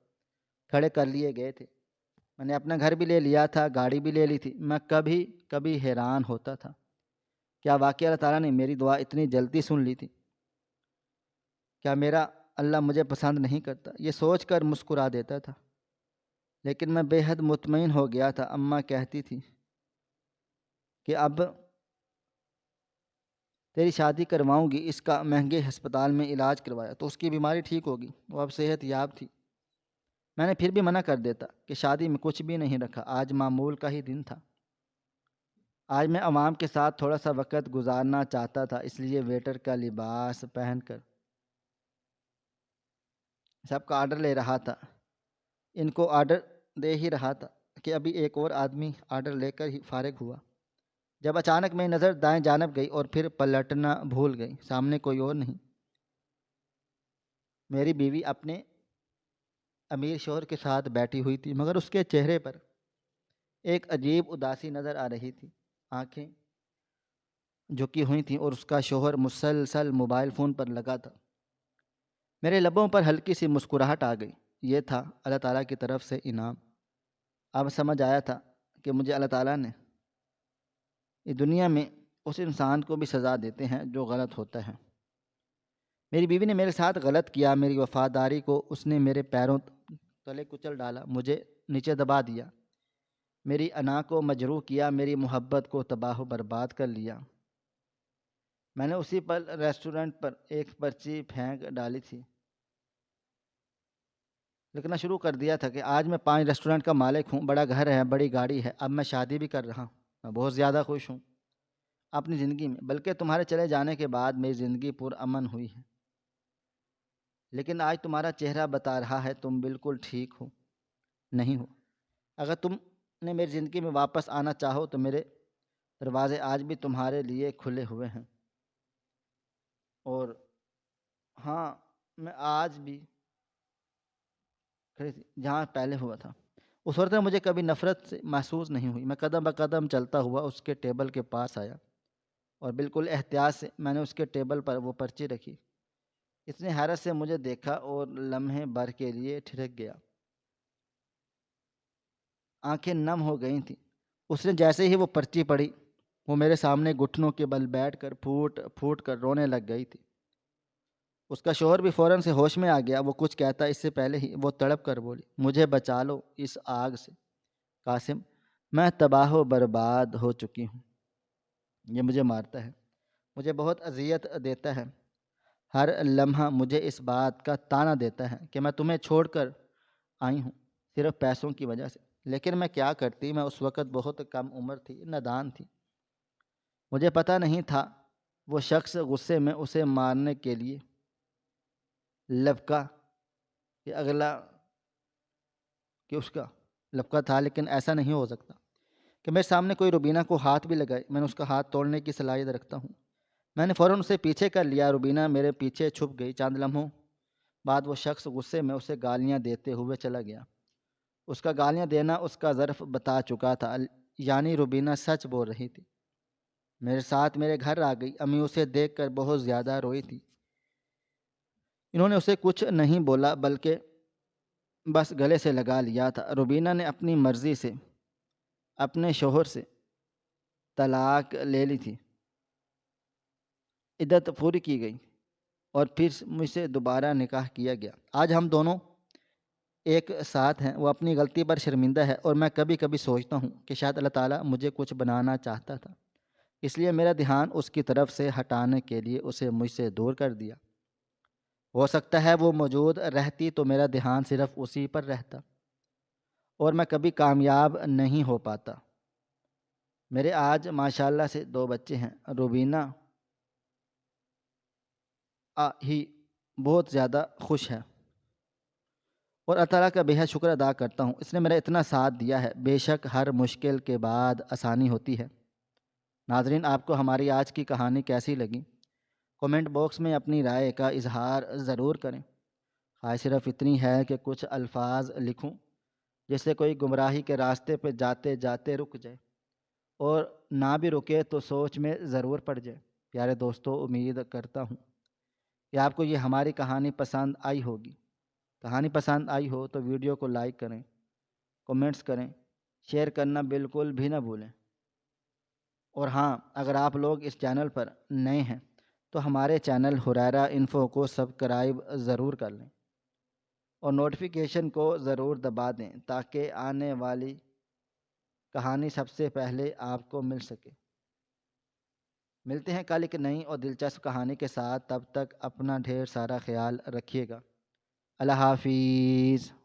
کھڑے کر لیے گئے تھے۔ میں نے اپنا گھر بھی لے لیا تھا، گاڑی بھی لے لی تھی۔ میں کبھی کبھی حیران ہوتا تھا، کیا واقعی اللہ تعالیٰ نے میری دعا اتنی جلدی سن لی تھی؟ کیا میرا اللہ مجھے پسند نہیں کرتا؟ یہ سوچ کر مسکرا دیتا تھا، لیکن میں بے حد مطمئن ہو گیا تھا۔ اماں کہتی تھی کہ اب تیری شادی کرواؤں گی، اس کا مہنگے ہسپتال میں علاج کروایا تو اس کی بیماری ٹھیک ہوگی، وہ اب صحت یاب تھی۔ میں نے پھر بھی منع کر دیتا کہ شادی میں کچھ بھی نہیں رکھا، آج معمول کا ہی دن تھا۔ آج میں عوام کے ساتھ تھوڑا سا وقت گزارنا چاہتا تھا، اس لیے ویٹر کا لباس پہن کر سب کا آرڈر لے رہا تھا۔ ان کو آرڈر دے ہی رہا تھا کہ ابھی ایک اور آدمی آرڈر لے کر ہی فارغ ہوا، جب اچانک میری نظر دائیں جانب گئی اور پھر پلٹنا بھول گئی۔ سامنے کوئی اور نہیں، میری بیوی اپنے امیر شوہر کے ساتھ بیٹھی ہوئی تھی، مگر اس کے چہرے پر ایک عجیب اداسی نظر آ رہی تھی۔ آنکھیں جھکی ہوئی تھیں اور اس کا شوہر مسلسل موبائل فون پر لگا تھا۔ میرے لبوں پر ہلکی سی مسکراہٹ آ گئی۔ یہ تھا اللہ تعالیٰ کی طرف سے انعام۔ اب سمجھ آیا تھا کہ مجھے اللہ تعالیٰ نے اس دنیا میں اس انسان کو بھی سزا دیتے ہیں جو غلط ہوتا ہے۔ میری بیوی نے میرے ساتھ غلط کیا، میری وفاداری کو اس نے میرے پیروں تلے کچل ڈالا، مجھے نیچے دبا دیا، میری انا کو مجروح کیا، میری محبت کو تباہ و برباد کر لیا۔ میں نے اسی پل ریسٹورنٹ پر ایک پرچی پھینک ڈالی تھی، لکھنا شروع کر دیا تھا کہ آج میں 5 ریسٹورنٹ کا مالک ہوں، بڑا گھر ہے، بڑی گاڑی ہے، اب میں شادی بھی کر رہا ہوں، میں بہت زیادہ خوش ہوں اپنی زندگی میں، بلکہ تمہارے چلے جانے کے بعد میری زندگی پرامن ہوئی ہے۔ لیکن آج تمہارا چہرہ بتا رہا ہے تم بالکل ٹھیک ہو نہیں ہو۔ اگر تم نے میری زندگی میں واپس آنا چاہو تو میرے دروازے آج بھی تمہارے لیے کھلے ہوئے ہیں، اور ہاں، میں آج بھی کھڑی تھی جہاں پہلے ہوا تھا۔ اس عورت نے مجھے کبھی نفرت سے محسوس نہیں ہوئی۔ میں قدم بقدم چلتا ہوا اس کے ٹیبل کے پاس آیا اور بالکل احتیاط سے میں نے اس کے ٹیبل پر وہ پرچی رکھی۔ اس نے حیرت سے مجھے دیکھا اور لمحے بھر کے لیے ٹھڑک گیا، آنکھیں نم ہو گئی تھیں۔ اس نے جیسے ہی وہ پرچی پڑھی، وہ میرے سامنے گھٹنوں کے بل بیٹھ کر پھوٹ پھوٹ کر رونے لگ گئی تھی۔ اس کا شوہر بھی فوراً سے ہوش میں آ گیا۔ وہ کچھ کہتا اس سے پہلے ہی وہ تڑپ کر بولی، مجھے بچا لو اس آگ سے قاسم، میں تباہ و برباد ہو چکی ہوں۔ یہ مجھے مارتا ہے، مجھے بہت اذیت دیتا ہے، ہر لمحہ مجھے اس بات کا طعنہ دیتا ہے کہ میں تمہیں چھوڑ کر آئی ہوں صرف پیسوں کی وجہ سے۔ لیکن میں کیا کرتی، میں اس وقت بہت کم عمر تھی، نادان تھی، مجھے پتہ نہیں تھا وہ شخص غصے میں اسے مارنے کے لیے لبکا کہ اگلا کہ اس کا لبکا تھا، لیکن ایسا نہیں ہو سکتا کہ میرے سامنے کوئی روبینہ کو ہاتھ بھی لگائے۔ میں نے اس کا ہاتھ توڑنے کی صلاحیت رکھتا ہوں۔ میں نے فوراً اسے پیچھے کر لیا، روبینہ میرے پیچھے چھپ گئی۔ چند لمحوں بعد وہ شخص غصے میں اسے گالیاں دیتے ہوئے چلا گیا۔ اس کا گالیاں دینا اس کا ظرف بتا چکا تھا، یعنی روبینہ سچ بول رہی تھی۔ میرے ساتھ میرے گھر آ گئی۔ امی اسے دیکھ کر بہت زیادہ روئی تھی۔ انہوں نے اسے کچھ نہیں بولا بلکہ بس گلے سے لگا لیا تھا۔ روبینہ نے اپنی مرضی سے اپنے شوہر سے طلاق لے لی تھی، عدت پوری کی گئی اور پھر مجھ سے دوبارہ نکاح کیا گیا۔ آج ہم دونوں ایک ساتھ ہیں۔ وہ اپنی غلطی پر شرمندہ ہے اور میں کبھی کبھی سوچتا ہوں کہ شاید اللہ تعالیٰ مجھے کچھ بنانا چاہتا تھا، اس لیے میرا دھیان اس کی طرف سے ہٹانے کے لیے اسے مجھ سے دور کر دیا۔ ہو سکتا ہے وہ موجود رہتی تو میرا دھیان صرف اسی پر رہتا اور میں کبھی کامیاب نہیں ہو پاتا۔ میرے آج ماشاءاللہ سے 2 بچے ہیں۔ روبینہ ہی بہت زیادہ خوش ہے اور اللہ تعالیٰ کا بےحد شکر ادا کرتا ہوں، اس نے میرا اتنا ساتھ دیا ہے۔ بے شک ہر مشکل کے بعد آسانی ہوتی ہے۔ ناظرین، آپ کو ہماری آج کی کہانی کیسی لگی؟ کومنٹ باکس میں اپنی رائے کا اظہار ضرور کریں۔ خواہش صرف اتنی ہے کہ کچھ الفاظ لکھوں جس سے کوئی گمراہی کے راستے پہ جاتے جاتے رک جائے، اور نہ بھی رکے تو سوچ میں ضرور پڑ جائے۔ پیارے دوستو، امید کرتا ہوں کہ آپ کو یہ ہماری کہانی پسند آئی ہوگی۔ کہانی پسند آئی ہو تو ویڈیو کو لائک کریں، کومنٹس کریں، شیئر کرنا بالکل بھی نہ بھولیں۔ اور ہاں، اگر آپ لوگ اس چینل پر نئے ہیں تو ہمارے چینل حریرہ انفو کو سبسکرائب ضرور کر لیں اور نوٹیفیکیشن کو ضرور دبا دیں تاکہ آنے والی کہانی سب سے پہلے آپ کو مل سکے۔ ملتے ہیں کل ایک نئی اور دلچسپ کہانی کے ساتھ، تب تک اپنا ڈھیر سارا خیال رکھیے گا۔ اللہ حافظ۔